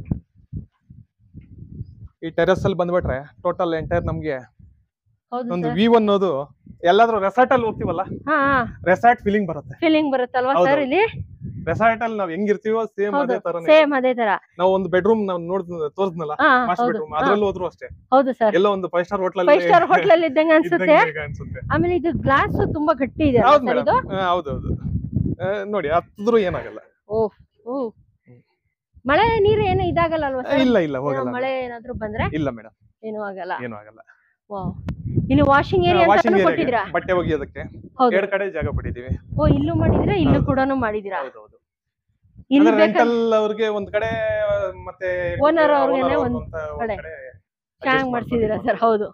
ಈ ಟೆರೆಸ್ ಅಲ್ಲಿ ಬಂದ್ಬಿಟ್ರೆ ಟೋಟಲ್ ಎಂಟೈರ್ ನಮ್ಗೆ ಒಂದು ವ್ಯೂ ಅನ್ನೋದು ಎಲ್ಲಾದ್ರೂ ರೆಸಾರ್ಟ್ ಅಲ್ಲಿ ಹೋಗ್ತೀವಲ್ಲ, ರೆಸಾರ್ಟ್ ಫೀಲಿಂಗ್ ಬರುತ್ತಲ್ವಾ ಸರ್? ಇಲ್ಲಿ ರೆಸಾರ್ಟ್ ಅಲ್ಲಿ ನಾವ್ ಹೆಂಗಿರ್ತೀವೋ ಸೇಮ್ ಅದೇ ತರ. ನಾವು ಒಂದು ಬೆಡ್ರೂಮ್ ನಾವು ತೋರಿಸ್ನಲ್ಲ, ಮಾಸ್ಟರ್ ಬೆಡ್ರೂಮ್, ಅದ್ರಲ್ಲೂ ಹೋದ್ರು ಅಷ್ಟೇ. ಹೌದು ಸರ್. ಎಲ್ಲ ಒಂದು 5 ಸ್ಟಾರ್ ಹೋಟೆಲ್ ಇದ್ದಂಗೆ ಅನ್ಸುತ್ತೆ. ಆಮೇಲೆ ಇದು ಗ್ಲಾಸ್ ತುಂಬಾ ಗಟ್ಟಿ ಇದೆ. ಹೌದೌದು. ನೋಡಿ ಹತ್ತಿದ್ರು ಏನಾಗಲ್ಲ. ಮಳೆ ನೀರು ಏನು ಇದಾಗಲ್ಲ ಅಲ್ವಾ ಸರ್? ಇಲ್ಲ ಹೋಗಲ್ಲ. ಮಳೆ ಏನಾದ್ರೂ ಬಂದ್ರೆ ಇಲ್ಲ ಮೇಡಮ್, ಏನೂ ಆಗಲ್ಲ. ಇಲ್ಲಿ ವಾಷಿಂಗ್ ಏರಿಯಾ ಅಂತಾನೂ ಕೊಟ್ಟಿದ್ದೀರಾ? ಬಟ್ಟೆ ಒಗೆಯೋದಕ್ಕೆ ಎರಡು ಕಡೆ ಜಾಗ ಕೊಟ್ಟಿದ್ದೀವಿ. ಓ, ಇಲ್ಲೂ ಮಾಡಿದಿರಾ, ಇಲ್ಲೂ ಕೂಡ ಮಾಡಿದಿರಾ? ಹೌದೌದು. ಇಲ್ಲಿ ರೆಂಟಲ್ ಅವ್ರಿಗೆ ಒಂದ್ ಕಡೆ, ಮತ್ತೆ ಓನರ್ ಅವ್ರಿಗೆ ಒಂದ್ ಕಡೆ ಚೆನ್ನಾಗಿ ಮಾಡ್ಸಿದೀರಾ ಸರ್? ಹೌದು.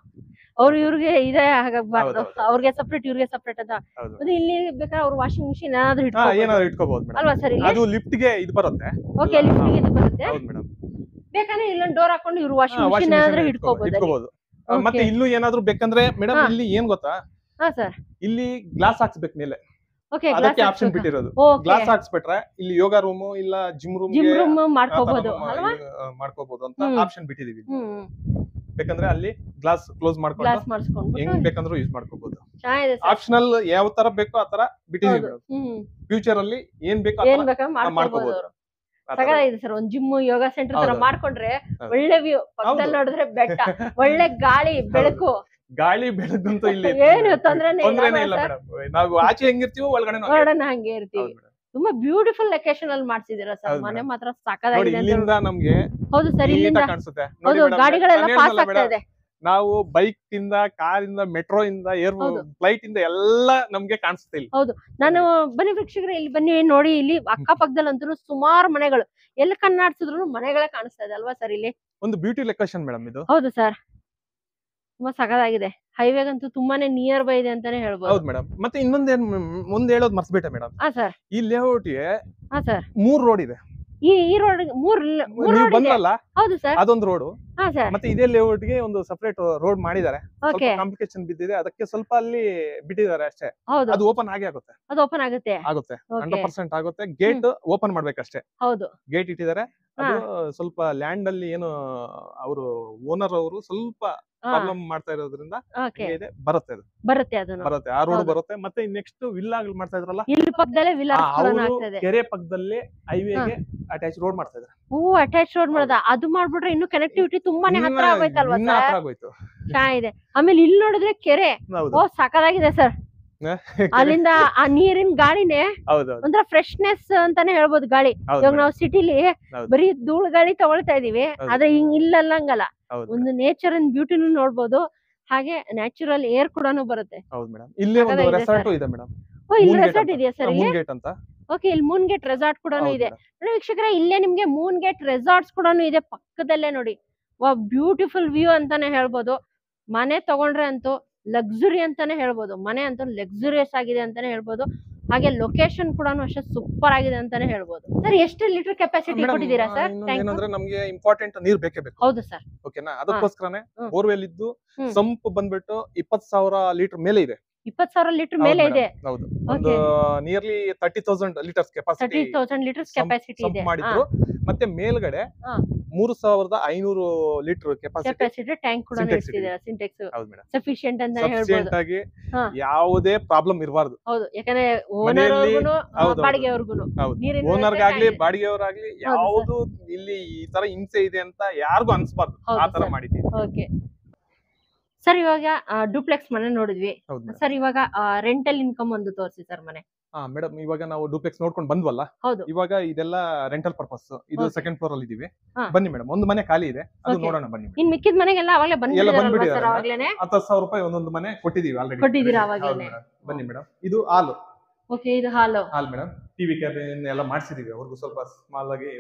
ಅವ್ರು ಇವ್ರಿಗೆ ಇದೇ ಆಗಬಾರ್ದು, ಅವ್ರಿಗೆ ಸಪ್ರೇಟ್ ಇವ್ರಿಗೆ ಸಪ್ರೇಟ್ ಅಂತ. ಅದು ಇಲ್ಲಿ ಬೇಕಾದ್ರೆ ಅವ್ರು ವಾಷಿಂಗ್ ಮಿಷಿನ್ ಏನಾದ್ರೂ ಇಟ್ಕೋಬಹುದು ಅಲ್ವಾ ಸರ್? ಅದು ಲಿಫ್ಟ್ ಗೆ ಇದು ಬರುತ್ತೆ. ಓಕೆ, ಲಿಫ್ಟ್ ಗೆ ಇದು ಬರುತ್ತೆ. ಹೌದು ಮೇಡಮ್. ಬೇಕಾದ್ರೆ ಇಲ್ಲೊಂದು ಡೋರ್ ಹಾಕೊಂಡು ಇವ್ರು ವಾಷಿಂಗ್ ಮಿಷಿನ್ ಏನಾದ್ರೂ ಇಟ್ಕೋಬಹುದು. ಮತ್ತೆ ಇಲ್ಲೂ ಏನಾದ್ರೂ ಬೇಕಂದ್ರೆ ಮೇಡಮ್, ಇಲ್ಲಿ ಏನ್ ಗೊತ್ತಾ, ಹಾ ಸರ್, ಇಲ್ಲಿ ಗ್ಲಾಸ್ ಹಾಕ್ಸ್ಬೇಕು ಮೇಲೆ. ಓಕೆ, ಅದಕ್ಕೆ ಆಪ್ಷನ್ ಬಿಟ್ಟಿರೋದು. ಗ್ಲಾಸ್ ಹಾಕ್ಸ್ಬಿಟ್ರೆ ಇಲ್ಲಿ ಯೋಗ ರೂಮ್ ಇಲ್ಲ ಜಿಮ್ ರೂಮ್ ಮಾಡ್ಕೋಬಹುದು ಅಂತ ಆಪ್ಷನ್ ಬಿಟ್ಟಿದೀವಿ. ಬೇಕಂದ್ರೆ ಅಲ್ಲಿ ಗ್ಲಾಸ್ ಕ್ಲೋಸ್ ಮಾಡ್ಕೊಂಡು ಹೆಂಗ್ ಬೇಕಂದ್ರೂ ಯೂಸ್ ಮಾಡ್ಕೋಬಹುದು. ಆಪ್ಷನಲ್ ಯಾವ ತರ ಬೇಕೋ ಆ ತರ ಬಿಟ್ಟಿದೀವಿ. ಫ್ಯೂಚರ್ ಅಲ್ಲಿ ಏನ್ ಬೇಕೋ ಮಾಡ್ಕೋಬಹುದು. ಇದೆ ಸರ್. ಒಂದ್ ಜಿಮ್ ಯೋಗ ಸೆಂಟರ್ ತರ ಮಾಡ್ಕೊಂಡ್ರೆ ಒಳ್ಳೆ ವ್ಯೂ, ಪಕ್ಕದಲ್ಲಿ ನೋಡಿದ್ರೆ ಬೆಟ್ಟ, ಒಳ್ಳೆ ಗಾಳಿ ಬೆಳಕಂತೂ ಇಲ್ಲಿ ಏನು ತೊಂದ್ರೆನೇ ಇಲ್ಲ ಮೇಡಮ್. ನಾವು ಆಚೆ ಹೆಂಗಿರ್ತೀವೋ ಒಳಗಡೆ ಹಂಗೆ ಇರ್ತೀವಿ. ತುಂಬಾ ಬ್ಯೂಟಿಫುಲ್ ಲೊಕೇಶನ್ ಅಲ್ಲಿ ಮಾಡ್ಸಿದೀರಾ ಸರ್. ಮನೆ ಮಾತ್ರ ಸಾಕಾಗಿದೆ. ಹೌದು ಸರ್, ಇಲ್ಲಿಂದ ಹೌದು, ಗಾಡಿಗಳೆಲ್ಲ ಪಾಸ್ ಆಗ್ತಾ ಇದೆ. ನಾವು ಬೈಕ್ ಇಂದ, ಕಾರಿಂದ, ಮೆಟ್ರೋ ಇಂದ, ಫ್ಲೈಟ್ ಇಂದ ಎಲ್ಲ ನಮ್ಗೆ ಕಾಣಿಸುತ್ತೆ ಇಲ್ಲಿ. ಹೌದು. ನಾನು ಬನ್ನಿ ವೀಕ್ಷಕರೇ, ಇಲ್ಲಿ ಬನ್ನಿ ನೋಡಿ. ಇಲ್ಲಿ ಅಕ್ಕಪಕ್ಕದಲ್ಲಂತೂ ಸುಮಾರು ಮನೆಗಳು, ಎಲ್ಲಿ ಕಣ್ಣಾಡ್ಸಿದ್ರು ಮನೆಗಳೇ ಕಾಣಿಸ್ತಾ ಇದೆ ಅಲ್ವಾ ಸರ್? ಇಲ್ಲಿ ಒಂದು ಬ್ಯೂಟಿ ಲೊಕೇಶನ್ ಮೇಡಮ್ ಇದು. ಹೌದು ಸರ್, ತುಂಬಾ ಸಖತ್ತಾಗಿದೆ. ಹೈವೇಗಂತೂ ತುಂಬಾನೇ ನಿಯರ್ ಬೈ ಇದೆ ಅಂತಾನೆ ಹೇಳ್ಬೋದು. ಹೌದು ಮೇಡಮ್. ಮತ್ತೆ ಇನ್ನೊಂದೇನ್ ಮುಂದೆ ಹೇಳೋದು ಮರ್ಸ್ಬಿಟ್ಟೆ ಮೇಡಮ್. ಸರ್, ಈ ಲೇಔಟ್ಗೆ ಸರ್ 3 ರೋಡ್ ಇದೆ. ಈ ರೋಡ್ ಬಂದ್ರಲ್ಲ, ಹೌದು ಸರ್, ಅದೊಂದು ರೋಡ್. ಮತ್ತೆ ಇದೇ ಲೇಔಟ್ ಗೆ ಒಂದು ಸಪರೇಟ್ ರೋಡ್ ಮಾಡಿದ್ದಾರೆ. ಕಾಂಪ್ಲಿಕೇಶನ್ ಬಿದ್ದಿದೆ, ಅದಕ್ಕೆ ಸ್ವಲ್ಪ ಅಲ್ಲಿ ಬಿಟ್ಟಿದ್ದಾರೆ ಅಷ್ಟೇ. ಅದು ಓಪನ್ ಆಗುತ್ತೆ. ಅದು ಓಪನ್ ಆಗುತ್ತೆ 100% ಆಗುತ್ತೆ. ಗೇಟ್ ಓಪನ್ ಮಾಡ್ಬೇಕಷ್ಟೇ. ಹೌದು, ಗೇಟ್ ಇಟ್ಟಿದ್ದಾರೆ. ಅದು ಸ್ವಲ್ಪ ಲ್ಯಾಂಡ್ ಅಲ್ಲಿ ಏನು ಅವರು ಓನರ್ ಅವರು ಸ್ವಲ್ಪ ಪ್ರಾಬ್ಲಮ್ ಮಾಡ್ತಾ ಇರೋದ್ರಿಂದ ಬರುತ್ತೆ ಆ ರೋಡ್ ಬರುತ್ತೆ. ಮತ್ತೆ ನೆಕ್ಸ್ಟ್ ವಿಲ್ಲಾ ಮಾಡ್ತಾ ಇದ್ರಲ್ಲ, ಕೆರೆ ಪಕ್ಕದಲ್ಲಿ ಹೈವೇಗೆ ಅಟ್ಯಾಚ್ ರೋಡ್ ಮಾಡ್ತಾ ಇದ್ದಾರೆ. ಅಟ್ಯಾಚ್ ರೋಡ್ ಮಾಡೋದ? ಅದು ಮಾಡ್ಬಿಟ್ರೆ ಇನ್ನು ಕನೆಕ್ಟಿವಿಟಿ ತುಂಬಾನೇ ಹತ್ರ ಆಗೋಯ್ತಲ್ವಾ ಸರ್? ಚೆನ್ನಾಗಿದೆ. ಆಮೇಲೆ ಇಲ್ಲಿ ನೋಡಿದ್ರೆ ಕೆರೆ, ಸಖತ್ತಾಗಿದೆ ಸರ್. ಅಲ್ಲಿಂದ ಆ ನೀರಿನ ಗಾಳಿನೇ ಒಂಥರ ಫ್ರೆಶ್ನೆಸ್ ಅಂತಾನೆ ಹೇಳ್ಬೋದು. ಗಾಳಿ ಇವಾಗ ನಾವು ಸಿಟಿಲಿ ಬರೀ ಧೂಳು ಗಾಳಿ ತಗೊಳ್ತಾ ಇದೀವಿ, ಆದ್ರೆ ಇಲ್ಲಲ್ಲ, ಹಂಗಲ್ಲ. ಒಂದು ನೇಚರ್ ಅಂಡ್ ಬ್ಯೂಟಿನೂ ನೋಡ್ಬೋದು, ಹಾಗೆ ನ್ಯಾಚುರಲ್ ಏರ್ ಕೂಡ ಬರುತ್ತೆ. ಇಲ್ಲಿ ರೆಸಾರ್ಟ್ ಇದೆ ಮೇಡಮ್. ಇಲ್ಲಿ ರೆಸಾರ್ಟ್ ಇದೆಯಾ ಸರ್? ಓಕೆ, ಇಲ್ಲಿ ಮೂನ್ ಗೇಟ್ ರೆಸಾರ್ಟ್ ಕೂಡ ಇದೆ ವೀಕ್ಷಕರೇ. ಇಲ್ಲೇ ನಿಮ್ಗೆ ಮೂನ್ ಗೇಟ್ ರೆಸಾರ್ಟ್ಸ್ ಕೂಡ ಇದೆ ಪಕ್ಕದಲ್ಲೇ. ನೋಡಿ, ಬ್ಯೂಟಿಫುಲ್ ವ್ಯೂ ಅಂತಾನೆ ಹೇಳ್ಬೋದು. ಮನೆ ತಗೊಂಡ್ರೆ ಅಂತೂ ಲಕ್ಸುರಿ ಅಂತಾನೆ ಹೇಳ್ಬೋದು. ಮನೆ ಅಂತೂ ಲಕ್ಸುರಿಯಸ್ ಆಗಿದೆ ಅಂತಾನೆ ಹೇಳ್ಬೋದು. ಹಾಗೆ ಲೊಕೇಶನ್ ಕೂಡ ಅಷ್ಟೇ ಸೂಪರ್ ಆಗಿದೆ ಅಂತಾನೆ ಹೇಳ್ಬೋದು. ಸರ್, ಎಷ್ಟು ಲೀಟರ್ ಕೆಪಾಸಿಟಿ ಕೊಟ್ಟಿದ್ದೀರಾ ಸರ್? ಏನಂದ್ರೆ ನಮ್ಗೆ ಇಂಪಾರ್ಟೆಂಟ್ ನೀರ್ ಬೇಕೇ ಬೇಕು. ಹೌದು ಸರ್. ಓಕೆನಾ? ಅದಕ್ಕೋಸ್ಕರನೇ ಬೋರ್ವೆಲ್ ಇದ್ದು ಸಂಪ್ ಬಂದ್ಬಿಟ್ಟು 20,000 ಲೀಟರ್ ಮೇಲೆ ಇದೆ. 20,000 ಲೀಟರ್ ಮೇಲೆ ಇದೆ. ಹೌದು, ಒಂದು nearly 30,000 litres capacity. 30,000 litres capacity ಇದೆ. ಮಾಡಿದ್ರು. ಮತ್ತೆ ಮೇಲ್ಗಡೆ 3,500 ಲೀಟರ್ ಕೆಪಾಸಿಟಿ ಟ್ಯಾಂಕ್ ಕೂಡ ಇಟ್ಟಿದ್ದಾರೆ. ಸಿಂಟೆಕ್ಸ್ ಸಫಿಶಿಯಂಟ್ ಅಂತ ಹೇಳ್ಬೋದು. ಆಗಿ ಯಾವುದೇ ಪ್ರಾಬ್ಲಮ್ ಇರಬಾರ್ದು. ಹೌದು, ಯಾಕಂದ್ರೆ ಓನರ್ಗೂ ಬಾಡಿಗೆಯವರಿಗೂ, ಓನರ್ಗಾಗ್ಲಿ ಬಾಡಿಗೆಯವರಾಗ್ಲಿ ಯಾವುದು ಇಲ್ಲಿ ಈ ತರ ಹಿಂಸೆ ಇದೆ ಅಂತ ಯಾರಿಗೂ ಅನ್ಸ್ಬಾರ್ದು. ಆ ತರ ಮಾಡಿದ್ದೀವಿ. ಓಕೆ ಸರ್, ಇವಾಗ ಡೂಪ್ಲೆಕ್ಸ್ ಮನೆ ನೋಡಿದ್ವಿ ಸರ್. ಇವಾಗ ರೆಂಟಲ್ ಇನ್ಕಮ್ ಒಂದು ತೋರಿಸಿ ಸರ್ ಮನೆ. ಮೇಡಮ್, ಇವಾಗ ನಾವು ಡೂಪ್ಲೆಕ್ಸ್ ನೋಡ್ಕೊಂಡು ಬಂದ್ವಲ್ಲ, ಇವಾಗ ಇದೆಲ್ಲ ರೆಂಟಲ್ ಪರ್ಪಸ್. ಇದು ಸೆಕೆಂಡ್ ಫ್ಲೋರ್ ಅಲ್ಲಿ ಇದೀವಿ. ಬನ್ನಿ ಮೇಡಮ್, ಒಂದು ಮನೆ ಖಾಲಿ ಇದೆ, ಅದು ನೋಡೋಣ ಬನ್ನಿ. ಇನ್ ಮಿಕ್ಕಿದ ಮನೆಗೆಲ್ಲ ಅವಾಗಲೇ ಬಂದ್ಬಿಟ್ಟಿದ್ದಾರೆ. 10,000 ರೂಪಾಯಿ ಒಂದೊಂದು ಮನೆ ಕೊಟ್ಟಿದೀವಿ ಆಲ್ರೆಡಿ. ಬನ್ನಿ ಮೇಡಮ್, ಇದು ಹಾಲು. ಓಕೆ, ಇದು ಹಾಲು ಮೇಡಮ್. ಟಿವಿ ಕ್ಯಾಬಿನ್ ಎಲ್ಲ ಮಾಡಿಸಿದೀವಿ. ಅವ್ರಿಗೂ ಸ್ವಲ್ಪ ಸ್ಮಾಲ್ ಆಗಿ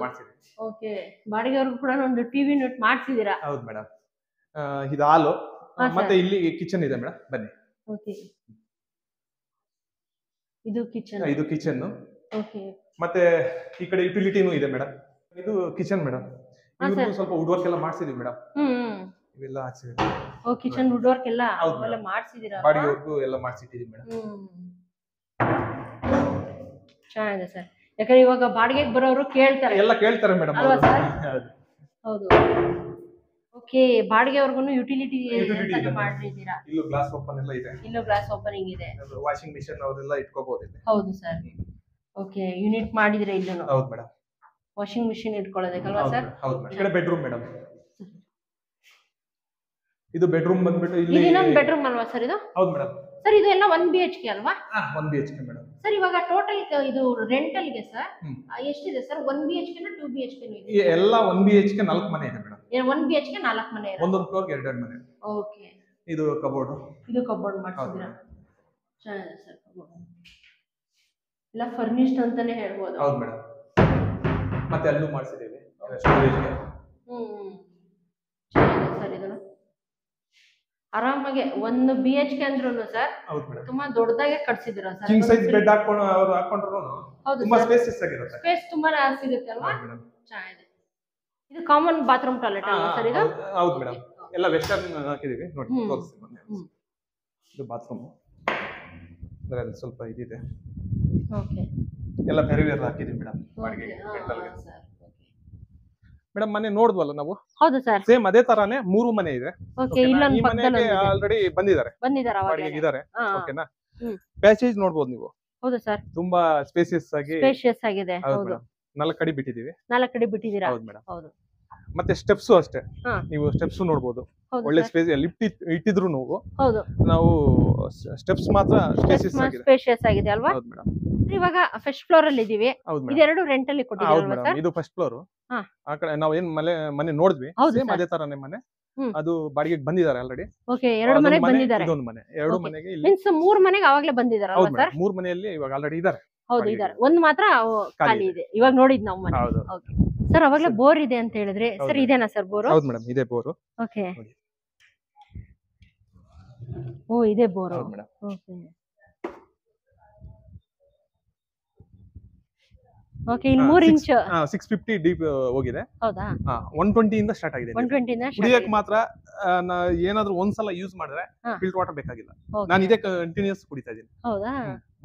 ಮಾಡಿಸಿದೀವಿ. ಓಕೆ, ಬಾಡಿಗೆಯವ್ರಿಗೂ ಕೂಡ ಒಂದು ಟಿವಿ ಯೂನಿಟ್ ಮಾಡಿಸಿದೀರಾ? ಹೌದು ಮೇಡಮ್. ಇದು ಹಾಲು. ಮತ್ತೆ ಇಲ್ಲಿ ಕಿಚನ್ ಇದೆ ಮೇಡಮ್, ಬನ್ನಿ. ಓಕೆ, ಇದು ಕಿಚನ್. ಇದು ಕಿಚನ್. ಓಕೆ, ಮತ್ತೆ ಈ ಕಡೆ ಯುಟಿಲಿಟಿನೂ ಇದೆ ಮೇಡಮ್. ಇದು ಕಿಚನ್ ಮೇಡಮ್. ಇವ್ರಿಗೂ ಸ್ವಲ್ಪ ವುಡ್ ವರ್ಕ್ ಎಲ್ಲ ಮಾಡಿಸಿದೀವಿ ಮೇಡಮ್. ಇವೆಲ್ಲ ಹಾಕ್ಸಿದ್ದೀವಿ. ಓ ಕಿಚನ್ ವುಡ್ ವರ್ಕ್ ಎಲ್ಲ ಹೌದು ಅವೆಲ್ಲ madam. ಮಾಡ್ಸಿದೀರಾ ಬಾಡಿಗೆವರೆಗೂ ಎಲ್ಲ ಮಾಡಿಸಿಟ್ಟಿದ್ದೀವಿ ಮೇಡಮ್. ಚೆನ್ನಾಗಿದೆ ಸರ್. ಯಾಕಂದ್ರೆ ಇವಾಗ ಬಾಡಿಗೆಗೆ ಬರೋರು ಕೇಳ್ತಾರೆ. ಎಲ್ಲ ಕೇಳ್ತಾರೆ ಮೇಡಮ್. ಅಲ್ವಾ ಸರ್? ಹೌದು. ಓಕೆ, ಬಾಡಿಗೆವರೆಗೂ ಯುಟಿಲಿಟಿ ಮಾಡಿದ್ದೀರಾ. ಇಲ್ಲೂ ಗ್ಲಾಸ್ ಓಪನ್ ಎಲ್ಲ ಇದೆ. ಇಲ್ಲೂ ಗ್ಲಾಸ್ ಓಪನಿಂಗ್ ಇದೆ. ವಾಷಿಂಗ್ ಮಿಷನ್ ಅವರೆಲ್ಲ ಇಟ್ಕೋಬಹುದು ಇಲ್ಲಿ. ಹೌದು ಸರ್. ಓಕೆ, ಯೂನಿಟ್ ಮಾಡಿದ್ರೆ ಇಲ್ಲೂ. ಹೌದು ಮೇಡಮ್. ವಾಷಿಂಗ್ ಮಿಷಿನ್ ಇಟ್ಕೊಳ್ಳೋದಕ್ಕಲ್ವಾ ಸರ್? ಹೌದು ಮೇಡಮ್. ಈ ಕಡೆ ಬೆಡ್ರೂಮ್ ಮೇಡಮ್. ಇದು ಬೆಡ್ರೂಮ್ ಬಂದ್ಬಿಟ್ಟು ಇಲ್ಲಿ ಇನ್ನೊಂದು ಬೆಡ್ರೂಮ್ ಅಲ್ವಾ ಸರ್ ಇದು? ಹೌದು ಮೇಡಮ್. ಸರ್ ಇದು ಎಲ್ಲ 1 BHK ಅಲ್ವಾ? 1 BHK ಮೇಡಮ್. ಸರ್ ಇವಾಗ ಟೋಟಲ್ ಇದು ರೆಂಟಲ್ ಗೆ ಸರ್ ಎಷ್ಟಿದೆ ಸರ್? 1 BHK ನಾ 2 BHK ಇದೆ? ಎಲ್ಲ 1 BHK 4 ಮನೆ ಇದೆ ಮೇಡಮ್. 1 BHK 4 ಮನೆ ಇದೆ. ಒಂದೊಂದು ಫ್ಲೋರ್ ಗೆ 2 ಮನೆ. ಓಕೆ. ಇದು ಕಬೋರ್ಡ್. ಇದು ಕಬೋರ್ಡ್ ಮಾಡ್ಸಿದ್ರಾ? ಚೆನ್ನಾಗಿದೆ ಸರ್ ಕಬೋರ್ಡ್. ಎಲ್ಲ ಫರ್ನಿಶ್ಡ್ ಅಂತಾನೆ ಹೇಳ್ಬೋದು. ಹೌದು ಮೇಡಮ್. ಮತ್ತೆ ಅಲ್ಲೂ ಮಾಡಿಸಿದ್ದೀವಿ ಸ್ಟೋರೇಜ್ ಗೆ. ಚೆನ್ನಾಗಿದೆ ಸರ್ ಇದನ್ನು. ಆರಾಮಾಗಿ 1 BHK ಅಂದ್ರೂನು ಸರ್ ತುಂಬಾ ದೊಡ್ಡದಾಗೆ ಕಟ್ಸಿದಿರಾ ಸರ್? ಕಿಂಗ್ ಸೈಜ್ ಬೆಡ್ ಹಾಕೊಂಡು ಅವರು ಹಾಕೊಂಡ್ರು ತುಂಬಾ ಸ್ಪೇಸಿಯಸ್ ಆಗಿರುತ್ತೆ. ಸ್ಪೇಸ್ ತುಂಬಾ ಸಿಗುತ್ತೆ ಅಲ್ವಾ? ಚೆನ್ನಾಗಿದೆ. ಇದು ಕಾಮನ್ ಬಾತ್ರೂಮ್ ಟಾಯ್ಲೆಟ್ ಅಲ್ವಾ ಸರ್ ಇದು? ಹೌದು ಮೇಡಮ್. ಎಲ್ಲ ವೆಸ್ಟರ್ನ್ ಹಾಕಿದೀವಿ ನೋಡಿ, ತೋರಿಸ್ತೀನಿ ಬನ್ನಿ. ಇದು ಬಾತ್ರೂಮ್. ಅದರಲ್ಲಿ ಸ್ವಲ್ಪ ಇದಿದೆ. ಓಕೆ. ಎಲ್ಲ ಫೆರಿವೇರ್ ಹಾಕಿದೀವಿ ಮೇಡಮ್ ಬಾಡಿಗೆಗೆ ರೆಂಟಲ್ಗೆ. ಮೇಡಮ್ ಮನೆ ನೋಡಿದ್ವಲ್ಲ ನಾವು? ಹೌದು ಸರ್. ಸೇಮ್ ಅದೇ ತರಾನೇ 3 ಮನೆ ಇದೆ. ಓಕೆ, ಇಲ್ಲೊಂದು ಪಕ್ಕದಲ್ಲಿ ಆಲ್ರೆಡಿ ಬಂದಿದ್ದಾರೆ ಬಾಡಿಗೆಗೆ ಇದ್ದಾರೆ. ಓಕೆನಾ? ಪ್ಯಾಸೇಜ್ ನೋಡಬಹುದು ನೀವು. ಹೌದು ಸರ್. ತುಂಬಾ ಸ್ಪೇಸಿಯಸ್ ಆಗಿದೆ. ಹೌದು. 4 ಅಡಿ ಬಿಟ್ಟಿದೀವಿ. 4 ಅಡಿ ಬಿಟ್ಟಿದ್ದೀರಾ? ಹೌದು ಮೇಡಮ್. ಹೌದು. ಮತ್ತೆ ಸ್ಟೆಪ್ಸ್ ಅಷ್ಟೇ, ನೀವು ಸ್ಟೆಪ್ಸ್ ನೋಡಬಹುದು. ಒಳ್ಳೆ ಸ್ಪೇಸ್ ಲಿಫ್ಟ್ ಇಟ್ಟಿದ್ರು ನಾವು ಸ್ಟೆಪ್ಸ್ ಮಾತ್ರ ಸ್ಪೇಷಿಯಸ್ ಆಗಿದೆ ಅಲ್ವಾ? ಹೌದು ಮೇಡಮ್. ಇವಾಗ ಫಸ್ಟ್ ಫ್ಲೋರ್ ಅಲ್ಲಿ ಇದೀವಿ. ಇದೆರಡು ರೆಂಟ್ ಅಲ್ಲಿ ಕೊಟ್ಟಿದ್ದೀರಾ ಸರ್? ಇದು ಫಸ್ಟ್ ಫ್ಲೋರ್. ಆ ಕಡೆ ನಾವು ಏನ್ ಮನೆ ನೋಡಿದ್ವಿ ಸೇಮ್ ಅದೇ ತರಾನೇ ಮನೆ. ಅದು ಬಾಡಿಗೆಗೆ ಬಂದಿದ್ದಾರೆ ಆಲ್ರೆಡಿ. ಓಕೆ, 2 ಮನೆಗೆ ಬಂದಿದ್ದಾರೆ. ಇದೊಂದು ಮನೆ, 2 ಮನೆಗೆ ಇಲ್ಲಿ ಮೀನ್ಸ್ 3 ಮನೆಗೆ ಆವಾಗಲೇ ಬಂದಿದ್ದಾರೆ ಅಲ್ವಾ ಸರ್? 3 ಮನೆಯಲ್ಲಿ ಇವಾಗ ಆಲ್ರೆಡಿ ಇದ್ದಾರೆ. ಹೌದು ಇದ್ದಾರೆ. ಒಂದು ಮಾತ್ರ ಖಾಲಿ ಇದೆ. ಇವಾಗ ನೋಡಿದ್ ನಾವು ಮನೆ. ಓಕೆ ಸರ್, ಅವಾಗಲೇ ಬೋರ್ ಇದೆ ಅಂತ ಹೇಳಿದ್ರೆ ಸರ್, ಇದೇನಾ ಸರ್ ಬೋರ್? ಹೌದು ಮೇಡಮ್, ಇದೆ ಬೋರ್. ಓಕೆ. ಓ, ಇದೆ ಬೋರ್. ಓಕೆ. ಓಕೆ, ಇಲ್ಲಿ 3 ಇಂಚ್ 650 ಡೀಪ್ ಹೋಗಿದೆ. ಹೌದಾ? 120 ಇಂದ ಸ್ಟಾರ್ಟ್ ಆಗಿದೆ. 120 ಇಂದ ಕುಡಿಯಕ್ಕೆ ಮಾತ್ರ ಏನಾದ್ರೂ ಒಂದ್ಸಲ ಯೂಸ್ ಮಾಡಿದ್ರೆ ಫಿಲ್ಟರ್ ವಾಟರ್ ಬೇಕಾಗಿಲ್ಲ. ನಾನು ಇದೇ ಕಂಟಿನ್ಯೂಸ್ ಕುಡಿತಾ ಇದ್ದೀನಿ. ಹೌದಾ?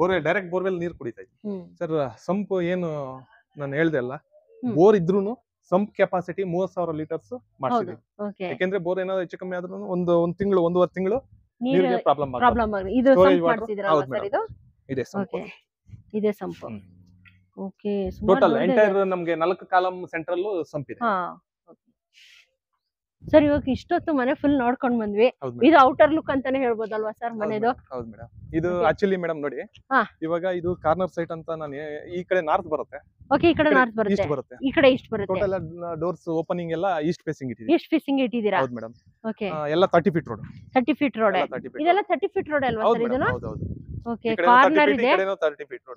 ಬೋರ್ವೆಲ್ ಡೈರೆಕ್ಟ್ ಬೋರ್ವೆಲ್ ನೀರು ಕುಡಿತಾ ಇದ್ದೀನಿ ಸರ್. ಸಂಪ್ ಏನು ನಾನು ಹೇಳ್ದೆ ಅಲ್ಲ, ಬೋರ್ ಇದ್ರೂನು ಸಂಪ್ ಕೆಪಾಸಿಟಿ 30,000 ಲೀಟರ್ಸ್ ಮಾಡ್ಸಿದೀವಿ. ಯಾಕೆಂದ್ರೆ ಬೋರ್ ಏನಾದ್ರು ಹೆಚ್ಚು ಕಮ್ಮಿ ಆದ್ರೂ ಒಂದು ತಿಂಗಳು 1.5 ತಿಂಗಳು ನೀರಿಗೆ ಪ್ರಾಬ್ಲಮ್ ಆಗುತ್ತೆ. ಇದು ಸಂಪ್ ಮಾಡ್ತಿದ್ರಲ್ಲ ಸರ್ ಇದು? ಇದೆ ಸಂಪ್. ಇದೆ ಸಂಪ್. ಓಕೆ. ಟೋಟಲ್ ಎಂಟೈರ್ ನಮಗೆ 4 ಕಾಲಮ್ ಸೆಂಟ್ರಲ್ ಸಂಪ್ ಇದೆ. ಸರ್, ಇವಾಗ ಇಷ್ಟೊತ್ತು ಮನೆ ಫುಲ್ ನೋಡ್ಕೊಂಡ್ ಬಂದ್ವಿ. ಇದು ಔಟರ್ ಲುಕ್ ಅಂತಾನೆ ಹೇಳ್ಬೋದಲ್ವಾ ಸರ್ ಮನೆದು? ಹೌದು ಮೇಡಮ್. ಇದು ಆಕ್ಚುಲಿ ಮೇಡಮ್ ನೋಡಿ, ಇವಾಗ ಇದು ಕಾರ್ನರ್ ಸೈಟ್ ಅಂತ ನಾನು ಈ ಕಡೆ ನಾರ್ತ್ ಬರುತ್ತೆ. ಓಕೆ, ಈ ಕಡೆ ನಾರ್ತ್ ಬರುತ್ತೆ, ಈ ಕಡೆ ಈಸ್ಟ್ ಬರುತ್ತೆ. ಟೋಟಲ್ ಡೋರ್ಸ್ ಓಪನಿಂಗ್ ಎಲ್ಲ ಈಸ್ಟ್ ಫೇಸಿಂಗ್ ಇಟ್ಟಿದ್ದೀವಿ. ಈಸ್ಟ್ ಫೇಸಿಂಗ್ ಇಟ್ಟಿದ್ದೀರಾ? ಹೌದು ಮೇಡಮ್. ಓಕೆ. ಎಲ್ಲ 30 ಫೀಟ್ ರೋಡ್. 30 feet road. ಇದೆಲ್ಲ 30 ಫೀಟ್ ರೋಡ್ ಅಲ್ವಾ ಸರ್ ಇದನ್ನ? ಹೌದು ಹೌದು. ಓಕೆ, ಕಾರ್ನರ್ ಇದೆ.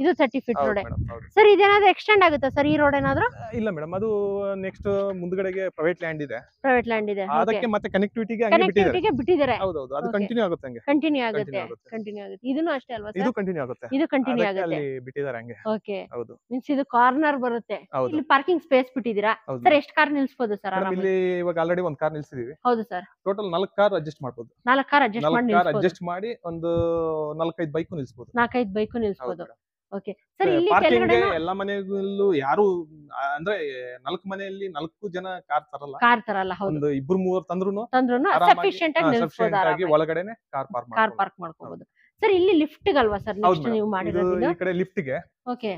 ಇದು 30 ಫೀಟ್ ರೋಡ್. ಸರ್, ಇದೇನಾದ್ರೂ ಎಕ್ಸ್ಟೆಂಡ್ ಆಗುತ್ತಾ ಸರ್ ಈ ರೋಡ್ ಏನಾದ್ರೂ? ಇಲ್ಲ ಮೇಡಮ್, ಅದು ನೆಕ್ಸ್ಟ್ ಮುಂದ್ಗಡೆಗೆ ಪ್ರೈವೇಟ್ ಲ್ಯಾಂಡ್ ಇದೆ. ಪ್ರೈವೇಟ್ ಲ್ಯಾಂಡ್ ಇದೆ. ಅದಕ್ಕೆ ಮತ್ತೆ ಕನೆಕ್ಟಿವಿಟಿಗೆ ಬಿಟ್ಟಿದ್ದಾರೆ. ಹೌದು ಹೌದು, ಅದು ಕಂಟಿನ್ಯೂ ಆಗುತ್ತೆ. ಹಂಗೆ ಕಂಟಿನ್ಯೂ ಆಗುತ್ತೆ. ಇದನ್ನು ಅಷ್ಟೇ ಅಲ್ವಾ ಸರ್? ಇದು ಕಂಟಿನ್ಯೂ ಆಗುತ್ತೆ. ಇದು ಕಂಟಿನ್ಯೂ ಆಗುತ್ತೆ. ಅಲ್ಲಿ ಬಿಟ್ಟಿದ್ದಾರೆ ಹಂಗೆ. ಓಕೆ. ಹೌದು. ಮೀನ್ಸ್ ಇದು ಕಾರ್ನರ್ ಬರುತ್ತೆ. ಇಲ್ಲಿ ಪಾರ್ಕಿಂಗ್ ಸ್ಪೇಸ್ ಬಿಟ್ಟಿದ್ದೀರಾ ಸರ್? ಎಷ್ಟು ಕಾರ್ ನಿಲ್ಸಬಹುದು ಸರ್? ಇಲ್ಲಿ ಇವಾಗ ಆಲ್ರೆಡಿ ಒಂದು ಕಾರ್ ನಿಲ್ಸಿದೀವಿ. ಹೌದು ಸರ್. ಟೋಟಲ್ 4 ಕಾರ್ ಅಡ್ಜಸ್ಟ್ ಮಾಡಬಹುದು. 4 ಕಾರ್ ಅಡ್ಜಸ್ಟ್ ಮಾಡಿ ಒಂದು 4-5 ಬೈಕ್ ನಿಲ್ಸಬಹುದು. 4-5 ಬೈಕ್ ನಿಲ್ಸಬಹುದು. ಓಕೆ ಸರ್, ಇಲ್ಲಿ ಪಾರ್ಕಿಂಗ್ ಎಲ್ಲ ಮನೆಗಳಲ್ಲೂ ಯಾರು ಅಂದ್ರೆ 4 ಮನೆಯಲ್ಲಿ 4 ಜನ ಕಾರ್ ತರಲ್ಲ. ಒಂದು 2-3 ತಂದ್ರುನು ಸಫಿಶಿಯೆಂಟ್ ಆಗಿ ನಿಲ್ಸಬಹುದು. ಒಳಗಡೆನೆ ಕಾರ್ ಪಾರ್ಕ್ ಮಾಡ್ಕೋಬಹುದು. ಸರ್, ಇಲ್ಲಿ ಲಿಫ್ಟ್ ಗಲ್ವಾ ಸರ್ ನೆಕ್ಸ್ಟ್ ನೀವು ಮಾಡಿರೋದು? ಈ ಕಡೆ ಲಿಫ್ಟ್ ಗೆ. ಓಕೆ.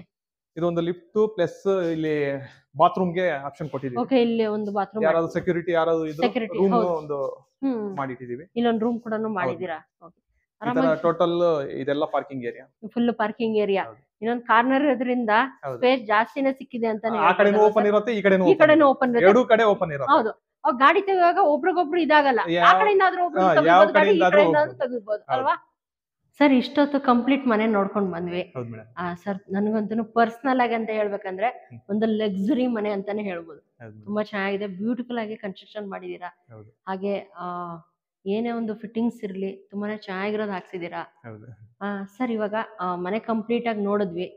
ಇದೊಂದು ಲಿಫ್ಟ್ ಪ್ಲಸ್ ಇಲ್ಲಿ ಬಾತ್ರೂಮ್ ಗೆ ಆಪ್ಷನ್ ಕೊಟ್ಟಿದ್ದೀವಿ. ಓಕೆ, ಇಲ್ಲಿ ಒಂದು ಬಾತ್ರೂಮ್, ಯಾರಾದ್ರೂ ಸೆಕ್ಯೂರಿಟಿ ಯಾರಾದ್ರೂ ಇದ್ರೆ ರೂಮ್ ಒಂದು ಮಾಡಿಟ್ಟಿದ್ದೀವಿ. ಇಲ್ಲೊಂದು ರೂಮ್ ಕೂಡ ಮಾಡಿದೀರಾ? ಓಕೆ. ಟೋಟಲ್ ಇದೆಲ್ಲ parking area, full parking area. ಇನ್ನೊಂದು ಕಾರ್ನರ್ ಇರೋದ್ರಿಂದ ಸ್ಪೇಸ್ ಜಾಸ್ತಿನೇ ಸಿಕ್ಕಿದೆ ಅಂತಾನೆ. ಆ ಕಡೆನೂ ಓಪನ್ ಇರುತ್ತೆ, ಈ ಕಡೆನೂ ಓಪನ್ ಇರುತ್ತೆ. ಎರಡೂ ಕಡೆ ಓಪನ್ ಇರುತ್ತೆ. ಹೌದು. ಗಾಡಿ ತೆಗೆಯುವಾಗ ಒಬ್ರಿಗೊಬ್ರು ಇದಾಗಲ್ಲ. ಆ ಕಡೆಯಿಂದ ಆದ್ರೂ ಒಬ್ರು ತೆಗಿಬಹುದು ಅಲ್ವಾ ಸರ್? ಇಷ್ಟೊತ್ತು ಕಂಪ್ಲೀಟ್ ಮನೆ ನೋಡ್ಕೊಂಡ್ ಬಂದ್ವಿ ಸರ್. ನನ್ಗಂತೂ ಪರ್ಸನಲ್ ಆಗಿ ಅಂತ ಹೇಳ್ಬೇಕಂದ್ರೆ ಒಂದು ಲಕ್ಸುರಿ ಮನೆ ಅಂತಾನೆ ಹೇಳ್ಬೋದು. ತುಂಬಾ ಚೆನ್ನಾಗಿದೆ, ಬ್ಯೂಟಿಫುಲ್ ಆಗಿ ಕನ್ಸ್ಟ್ರಕ್ಷನ್ ಮಾಡಿದೀರಾ. ಹಾಗೆ ಏನೇ ಒಂದು ಫಿಟ್ಟಿಂಗ್ಸ್ ಇರ್ಲಿ ತುಂಬಾನೇ ಚೆನ್ನಾಗಿರೋದು ಹಾಕ್ಸಿದೀರಾ ಸರ್. ಇವಾಗ ಮನೆ ಕಂಪ್ಲೀಟ್ ಆಗಿ ನೋಡಿದ್ವಿ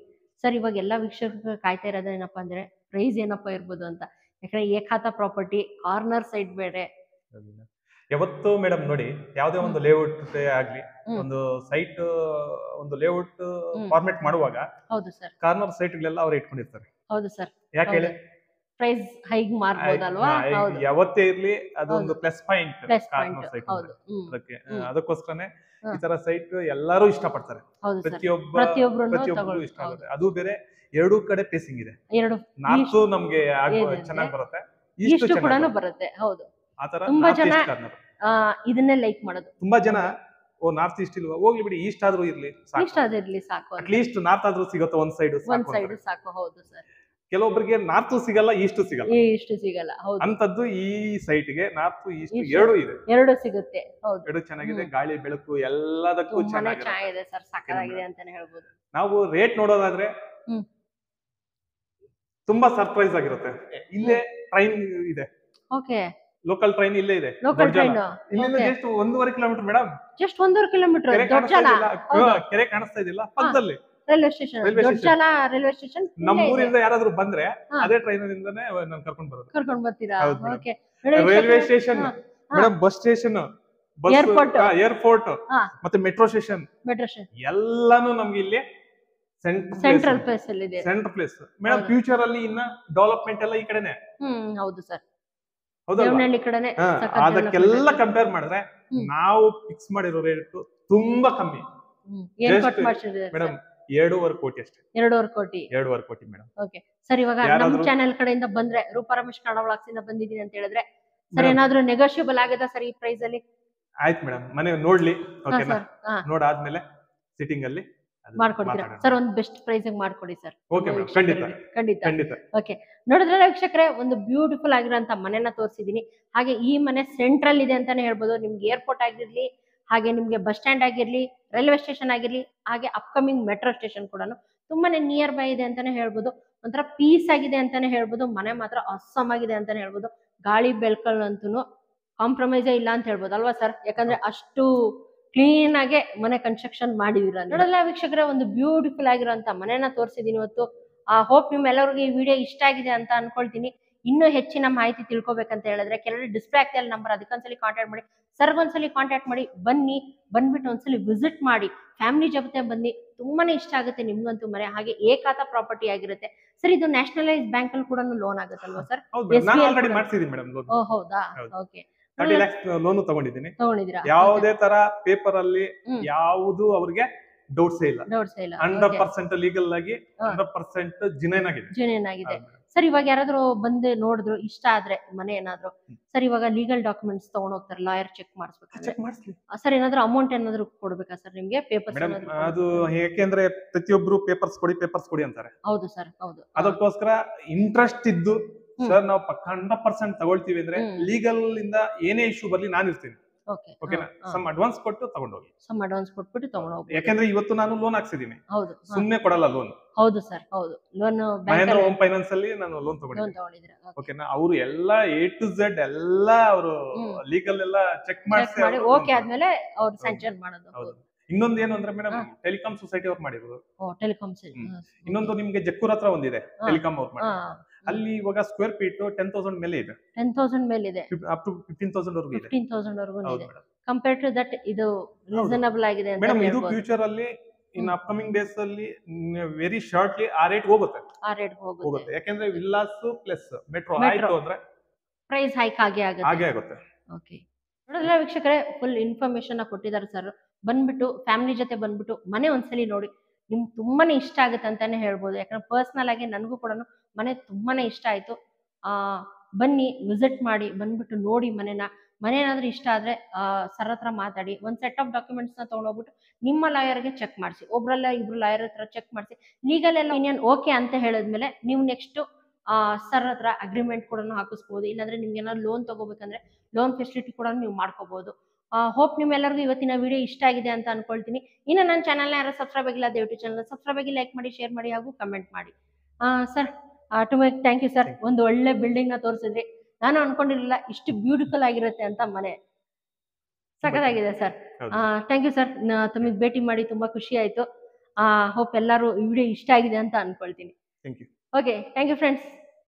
ಸರ್. ಇವಾಗ ಎಲ್ಲಾ ವೀಕ್ಷಕರು ಕಾಯ್ತಾ ಇರೋದು ಏನಪ್ಪಾ ಅಂದ್ರೆ ಪ್ರೈಸ್ ಏನಪ್ಪಾ ಇರ್ಬೋದು ಅಂತ. ಯಾಕಂದ್ರೆ ಏಕಾತ ಪ್ರಾಪರ್ಟಿ, ಕಾರ್ನರ್ ಸೈಡ್ ಬೇರೆ. ಯಾವತ್ತು ಮೇಡಮ್ ನೋಡಿ, ಯಾವುದೇ ಒಂದು ಲೇಔಟ್ ಆಗ್ಲಿ, ಒಂದು ಸೈಟ್ ಒಂದು ಲೇಔಟ್ ಫಾರ್ಮೆಟ್ ಮಾಡುವಾಗ ಹೌದು ಸರ್, ಕಾರ್ನರ್ ಸೈಟ್ ಗಳೆಲ್ಲ ಅವ್ರು ಇಟ್ಕೊಂಡಿರ್ತಾರೆ. ಹೌದು ಸರ್, ಯಾಕೆ ಹೇಳಿ? ಪ್ರೈಸ್ ಹೈಗ್ ಮಾರ್ಬೋದಲ್ವಾ? ಹೌದು, ಯಾವತ್ತೇ ಇರ್ಲಿ ಅದೊಂದು plus point plus corner point. Site. ಹೌದು, ಅದಕ್ಕೆ ಅದಕ್ಕೋಸ್ಕರನೇ ಈ ತರ ಸೈಟ್ ಎಲ್ಲರೂ ಇಷ್ಟಪಡ್ತಾರೆ. ಹೌದು ಸರ್, ಪ್ರತಿಯೊಬ್ಬರು ಇಷ್ಟ ಆಗುತ್ತೆ. ಅದು ಬೇರೆ ಎರಡೂ ಕಡೆ ಫೇಸಿಂಗ್ ಇದೆ. ನಾರ್ತ್ ನಮ್ಗೆ ಚೆನ್ನಾಗಿ ಬರುತ್ತೆ, ಈಸ್ಟ್ ಕೂಡ ಬರುತ್ತೆ. ಹೌದು, ಆತರ ತುಂಬಾ ಜನ ಇದನ್ನೇ ಲೈಕ್ ಮಾಡೋದು. ತುಂಬಾ ಜನ ನಾರ್ತ್ ಈಸ್ಟ್ ಇಲ್ವಾ, ಹೋಗ್ಲಿ ಬಿಡಿ ಈಸ್ಟ್ ಆದ್ರೂ ಇರ್ಲಿ, ಈಸ್ಟ್ ಆದಿರ್ಲಿ ಸಾಕು, ಅಟ್ಲೀಸ್ಟ್ ನಾರ್ತ್ ಆದ್ರೂ ಸಿಗುತ್ತೆ, ಒಂದ್ ಸೈಡ್ ಸಾಕು. ಹೌದು ಸರ್, ಕೆಲವೊಬ್ಬರಿಗೆ ನಾರ್ತ್ ಸಿಗಲ್ಲ, ಈಸ್ಟ್ ಸಿಗಲ್ಲ. ಹೌದು, ಅಂತದ್ದು ಈ ಸೈಟ್ ಗೆ ನಾರ್ತ್ ಈಸ್ಟ್ ಎರಡು ಇದೆ, ಎರಡು ಸಿಗುತ್ತೆ. ಹೌದು, ಎರಡು ಚೆನ್ನಾಗಿದೆ, ಗಾಳಿ ಬೆಳಕು ಎಲ್ಲದಕ್ಕೂ ಚೆನ್ನಾಗಿದೆ ಸರ್, ಸಕ್ಕತ್ತಾಗಿದೆ ಅಂತಾನೆ ಹೇಳ್ಬೋದು. ನಾವು ರೇಟ್ ನೋಡೋದಾದ್ರೆ ತುಂಬಾ ಸರ್ಪ್ರೈಸ್ ಆಗಿರುತ್ತೆ. ಇಲ್ಲೇ ಟ್ರೈನ್ ಇದೆ, ಓಕೆ, ಲೋಕಲ್ ಟ್ರೈನ್ ಇಲ್ಲೇ ಇದೆ. ಇಲ್ಲಿಂದ just 1.5 kilometre madam, just 1.5 kilometre. ಕೆರೆ ಕಾಣಿಸ್ತಾ ಇದಿಲ್ಲ ಪಕ್ಕದಲ್ಲಿ, ರೈಲ್ವೆ ಸ್ಟೇಷನ್, ದೊಡ್ಡಜಾಲ ರೈಲ್ವೆ ಸ್ಟೇಷನ್. ನಮ್ಮ ಊರಿಂದ ಯಾರಾದ್ರೂ ಬಂದ್ರೆ ಅದೇ ಟ್ರೈನ್ ಇಂದಾನೆ ನಾನು ಕರ್ಕೊಂಡು ಬರ್ತೀರಾ? Okay, railway station madam, bus station, airport ಮತ್ತೆ ಮೆಟ್ರೋ ಸ್ಟೇಷನ್ ಎಲ್ಲಾನು ನಮ್ಗೆ ಇಲ್ಲಿ ಸೆಂಟ್ರಲ್ ಪ್ಲೇಸ್ ಅಲ್ಲಿ ಇದೆ. Central place madam. ಫ್ಯೂಚರ್ ಅಲ್ಲಿ ಇನ್ನ ಡೆವಲಪ್ಮೆಂಟ್ ಎಲ್ಲ ಈ ಕಡೆನೆ. ಹೌದು ಸರ್, ದೇವನಹಳ್ಳಿ ಕಡೆನೆ. ಅದಕ್ಕೆಲ್ಲ ಕಂಪೇರ್ ಮಾಡಿದ್ರೆ ನಾವು ಫಿಕ್ಸ್ ಮಾಡಿರೋ ರೇಟ್ ತುಂಬಾ ಕಮ್ಮಿ ಮೇಡಮ್, 2.5 ಕೋಟಿ ಅಷ್ಟೇ. 2.5 ಕೋಟಿ ಮೇಡಮ್. ಓಕೆ ಸರ್, ಇವಾಗ ನಮ್ಮ ಚಾನೆಲ್ ಕಡೆಯಿಂದ ಬಂದ್ರೆ, ರೂಪಾ ರಮೇಶ್ ಕನ್ನಡ ವ್ಲಾಗ್ಸ್ ಇಂದ ಬಂದಿದ್ದೀನಿ ಅಂತ ಹೇಳಿದ್ರೆ ಸರ್, ಏನಾದ್ರೂ ನೆಗೋಷಿಯಬಲ್ ಆಗುತ್ತಾ ಸರ್ ಈ ಪ್ರೈಸ್ ಅಲ್ಲಿ? ಆಯ್ತು ಮೇಡಮ್, ಮನೆ ನೋಡ್ಲಿ, ಓಕೆನಾ? ನೋಡಾದ್ಮೇಲೆ ಸಿಟ್ಟಿಂಗ್ ಅಲ್ಲಿ ಮಾಡ್ಕೊಡ್ತೀರಾ ಸರ್? ಒಂದು ಬೆಸ್ಟ್ ಪ್ರೈಸ್ ಮಾಡ್ಕೊಡಿ ಸರ್. ಓಕೆ ಮೇಡಮ್, ಖಂಡಿತ. ಓಕೆ, ನೋಡಿದ್ರೆ ವೀಕ್ಷಕರೇ, ಒಂದು ಬ್ಯೂಟಿಫುಲ್ ಆಗಿರೋಂತ ಮನೆನ ತೋರಿಸಿದೀನಿ. ಹಾಗೆ ಈ ಮನೆ ಸೆಂಟ್ರಲ್ ಇದೆ ಅಂತಾನೆ ಹೇಳ್ಬೋದು. ನಿಮ್ಗೆ ಏರ್ಪೋರ್ಟ್ ಆಗಿರ್ಲಿ, ಹಾಗೆ ನಿಮ್ಗೆ ಬಸ್ ಸ್ಟ್ಯಾಂಡ್ ಆಗಿರ್ಲಿ, ರೈಲ್ವೆ ಸ್ಟೇಷನ್ ಆಗಿರ್ಲಿ, ಹಾಗೆ ಅಪ್ಕಮಿಂಗ್ ಮೆಟ್ರೋ ಸ್ಟೇಷನ್ ಕೂಡ ತುಂಬಾನೇ ನಿಯರ್ ಬೈ ಇದೆ ಅಂತಾನೆ ಹೇಳ್ಬೋದು. ಒಂಥರ ಪೀಸ್ ಆಗಿದೆ ಅಂತಾನೆ ಹೇಳ್ಬೋದು. ಮನೆ ಮಾತ್ರ ಅಸ್ಸಾಮ್ ಆಗಿದೆ ಅಂತಾನೆ ಹೇಳ್ಬೋದು. ಗಾಳಿ ಬೆಳಕಲ್ಲಂತೂ ಕಾಂಪ್ರಮೈಸೇ ಇಲ್ಲ ಅಂತ ಹೇಳ್ಬೋದು ಅಲ್ವಾ ಸರ್? ಯಾಕಂದ್ರೆ ಅಷ್ಟು ಕ್ಲೀನ್ ಆಗಿ ಮನೆ ಕನ್ಸ್ಟ್ರಕ್ಷನ್ ಮಾಡಿದಿರ. ನೋಡಲ್ಲ ವೀಕ್ಷಕರೇ, ಒಂದು ಬ್ಯೂಟಿಫುಲ್ ಆಗಿರೋಂತ ಮನೆನ ತೋರಿಸಿದೀನಿ ಇವತ್ತು. ಹೋಪ್ ನಿಮ್ಮೆಲ್ಲರಿಗೂ ಈ ವಿಡಿಯೋ ಇಷ್ಟ ಆಗಿದೆ ಅಂತ ಅನ್ಕೊಳ್ತೀನಿ. ಇನ್ನೂ ಹೆಚ್ಚಿನ ಮಾಹಿತಿ ತಿಳ್ಕೊಬೇಕಂತ ಹೇಳಿದ್ರೆ ಕೆಲವರು ಡಿಸ್ಪ್ಲೇ ಆಗ್ತಾ ಇಲ್ಲ ನಂಬರ್, ಅದಕ್ಕೊಂದ್ಸಲಿ ಕಾಂಟ್ಯಾಕ್ಟ್ ಮಾಡಿ. ಸರ್ಗೊಂದ್ಸಲಿ ಕಾಂಟ್ಯಾಕ್ಟ್ ಮಾಡಿ, ಬಂದ್ಬಿಟ್ಟು ಒಂದ್ಸಲಿ ವಿಸಿಟ್ ಮಾಡಿ, ಫ್ಯಾಮಿಲಿ ಜೊತೆ ಬನ್ನಿ. ತುಂಬಾನೇ ಇಷ್ಟ ಆಗುತ್ತೆ ನಿಮ್ಗಂತೂ ಮನೆ. ಹಾಗೆ ಏಕಾತ ಪ್ರಾಪರ್ಟಿ ಆಗಿರುತ್ತೆ ಸರ್. ಇದು ನ್ಯಾಷನಲೈಸ್ ಬ್ಯಾಂಕ್ ಅಲ್ಲಿ ಕೂಡ ಲೋನ್ ಆಗುತ್ತಲ್ವಾ ಸರ್? ಹೌದಾ? ಓಕೆ, 30 lakhs ಲೋನ್ ತಗೊಂಡಿದ್ದೀರಾ? ಯಾವುದೇ ತರ ಪೇಪರ್ ಅಲ್ಲಿ ಯಾವುದು ಅವ್ರಿಗೆ ಡೌಟ್ಸ್ ಇಲ್ಲ. 100% ಲೀಗಲ್ ಆಗಿ 100% ಜಿನೇನ್ ಆಗಿದೆ ಸರ್. ಇವಾಗ ಯಾರಾದ್ರೂ ಬಂದು ನೋಡಿದ್ರು, ಇಷ್ಟ ಆದ್ರೆ ಮನೆ ಏನಾದ್ರು ಸರ್, ಇವಾಗ ಲೀಗಲ್ ಡಾಕ್ಯುಮೆಂಟ್ಸ್ ತಗೊಂಡ್ ಹೋಗ್ತಾರೆ, ಲಾಯರ್ ಚೆಕ್ ಮಾಡಿಸ್ಬೇಕು ಸರ್. ಏನಾದ್ರು ಅಮೌಂಟ್ ಏನಾದ್ರು ಕೊಡ್ಬೇಕಾ ಸರ್ ನಿಮ್ಗೆ? ಪೇಪರ್ಸ್ ಅದು ಯಾಕೆಂದ್ರೆ ಪ್ರತಿಯೊಬ್ರು ಪೇಪರ್ಸ್ ಕೊಡಿ ಅಂತಾರೆ. ಹೌದು ಸರ್, ಹೌದು. ಅದಕ್ಕೋಸ್ಕರ ಇಂಟ್ರೆಸ್ಟ್ ಇದ್ದು ಸರ್ ನಾವು 100% ತಗೊಳ್ತೀವಿ ಅಂದ್ರೆ ಲೀಗಲ್ ಇಂದ ಏನೇ ಇಶ್ಯೂ ಬರ್ಲಿ ನಾನು ಇರ್ತೀನಿ. ಓಕೆನಾ? ಸಮ್ ಅಡ್ವಾನ್ಸ್ ಕೊಟ್ಟು ತಗೊಂಡೋಗಿ. ಕೊಟ್ಬಿಟ್ಟು ತಗೊಂಡೋಗಿ. ಯಾಕಂದ್ರೆ ಇವತ್ತು ನಾನು ಲೋನ್ ಹಾಕ್ಸಿದೀನಿ, ಸುಮ್ನೆ ಕೊಡಲ್ಲ ಲೋನ್. ಹೌದು ಸರ್, ಹೌದು. ಲೋನ್ ಮಹೇಂದ್ರ ಹೋಮ್ ಫೈನಾನ್ಸ್ ಅಲ್ಲಿ ನಾನು ಲೋನ್ ತಗೊಂಡಿದ್ದೀನಿ. ಓಕೆನಾ? ಅವರು ಎಲ್ಲ A to Z ಎಲ್ಲ ಅವರು ಲೀಗಲ್ ಎಲ್ಲ ಚೆಕ್ ಮಾಡಿ ಓಕೆ ಆದ್ಮೇಲೆ ಅವ್ರು ಸ್ಯಾಂಕ್ಷನ್ ಮಾಡೋದು. ಇನ್ನೊಂದು ಏನು ಅಂದ್ರೆ ಮೇಡಮ್, ಟೆಲಿಕಾಂ ಸೊಸೈಟಿ ಅವ್ರು ಮಾಡಿರೋದು. ಇನ್ನೊಂದು ನಿಮ್ಗೆ ಜಕ್ಕೂರ್ ಹತ್ರ ಒಂದಿದೆ, ಟೆಲಿಕಾಂ ಅವ್ರು ಮಾಡಿರೋದು. ಅಲ್ಲಿ ಇವಾಗ ಸ್ಕ್ವೇರ್ ಫೀಟ್ 10,000 ಮೇಲೆ ಇದೆ. 10,000 ಮೇಲೆ ಇದೆ, ಅಪ್ ಟು 15,000 ವರೆಗೂ ಇದೆ. 15,000 ವರೆಗೂ ಇದೆ. ಕಂಪೇರ್ ಟು ದಟ್ ಇದು ರೀಸನಬಲ್ ಆಗಿದೆ ಅಂತ ಮೇಡಮ್. ಇದು ಫ್ಯೂಚರ್ ಅಲ್ಲಿ ಇನ್ ಅಪ್ಕಮಿಂಗ್ ಡೇಸ್ ಅಲ್ಲಿ ವೆರಿ ಶಾರ್ಟ್ಲಿ ಆ ರೇಟ್ ಹೋಗುತ್ತೆ. ಯಾಕಂದ್ರೆ ವಿಲ್ಲಾಸ್ ಪ್ಲಸ್ ಮೆಟ್ರೋ ಆಯ್ತು ಅಂದ್ರೆ ಪ್ರೈಸ್ ಹೈಕ್ ಹಾಗೆ ಆಗುತ್ತೆ. ಓಕೆ, ನೋಡಿದ್ರೆ ವೀಕ್ಷಕರೇ, ಫುಲ್ ಇನ್ಫಾರ್ಮೇಶನ್ ಕೊಟ್ಟಿದ್ದಾರೆ ಸರ್. ಬಂದ್ಬಿಟ್ಟು ಫ್ಯಾಮಿಲಿ ಜೊತೆ ಬಂದ್ಬಿಟ್ಟು ಮನೆ ಒಂದ್ಸಲಿ ನೋಡಿ, ನಿಮ್ಗೆ ತುಂಬಾನೇ ಇಷ್ಟ ಆಗುತ್ತೆ ಅಂತಾನೆ ಹೇಳ್ಬೋದು. ಯಾಕಂದ್ರೆ ಪರ್ಸನಲ್ ಆಗಿ ನನಗೂ ಕೂಡ ಮನೆ ತುಂಬಾನೇ ಇಷ್ಟ ಆಯ್ತು. ಬನ್ನಿ, ವಿಸಿಟ್ ಮಾಡಿ, ಬಂದ್ಬಿಟ್ಟು ನೋಡಿ ಮನೆ ಏನಾದ್ರೂ ಇಷ್ಟ ಆದ್ರೆ ಸರ್ ಹತ್ರ ಮಾತಾಡಿ, ಒಂದ್ ಸೆಟ್ ಆಫ್ ಡಾಕ್ಯುಮೆಂಟ್ಸ್ ನ ತಗೊಂಡೋಗ್ಬಿಟ್ಟು ನಿಮ್ಮ ಲಾಯರ್ಗೆ ಚೆಕ್ ಮಾಡಿಸಿ. ಒಬ್ರಲ್ಲ ಇಬ್ರು ಲಾಯರ್ ಹತ್ರ ಚೆಕ್ ಮಾಡಿಸಿ, ಲೀಗಲ್ ಎಲ್ಲ ಇನ್ನೇನು ಓಕೆ ಅಂತ ಹೇಳಿದ್ಮೇಲೆ ನೀವು ನೆಕ್ಸ್ಟ್ ಸರ್ ಹತ್ರ ಅಗ್ರಿಮೆಂಟ್ ಕೂಡ ಹಾಕಿಸ್ಬೋದು. ಇಲ್ಲಾಂದ್ರೆ ನಿಮ್ಗೆ ಏನಾದ್ರು ಲೋನ್ ತಗೋಬೇಕಂದ್ರೆ ಲೋನ್ ಫೆಸಿಲಿಟಿ ಕೂಡ ನೀವು ಮಾಡ್ಕೋಬಹುದು. ಹೋಪ್ ನಿಮ್ಮೆಲ್ಲರಿಗೂ ಇವತ್ತಿನ ವಿಡಿಯೋ ಇಷ್ಟ ಆಗಿದೆ ಅಂತ ಅನ್ಕೊಳ್ತೀನಿ. ಇನ್ನು ನನ್ನ ಚಾನಲ್ನ ಯಾರು ಸಬ್ಸ್ಕ್ರೈಬ್ ಆಗಿಲ್ಲ, ದಯವಿಟ್ಟು ಚಾನಲ್ ಸಬ್ಸ್ಕ್ರೈಬ್ ಆಗಿ, ಲೈಕ್ ಮಾಡಿ, ಶೇರ್ ಮಾಡಿ, ಹಾಗೂ ಕಮೆಂಟ್ ಮಾಡಿ. Sir, thank you sir. ಒಂದು ಒಳ್ಳೆ ಬಿಲ್ಡಿಂಗ್ ನ ತೋರಿಸಿದ್ರಿ. ನಾನು ಅನ್ಕೊಂಡಿರ್ಲಿಲ್ಲ ಇಷ್ಟು ಬ್ಯೂಟಿಫುಲ್ ಆಗಿರುತ್ತೆ ಅಂತ. ಮನೆ ಸಖತ್ತಾಗಿದೆ ಸರ್. Thank you sir. ತಮಗೆ ಭೇಟಿ ಮಾಡಿ ತುಂಬಾ ಖುಷಿ ಆಯ್ತು. ಹೋಪ್ ಎಲ್ಲರೂ ಈ ವಿಡಿಯೋ ಇಷ್ಟ ಆಗಿದೆ ಅಂತ ಅನ್ಕೊಳ್ತೀನಿ. Okay, thank you friends.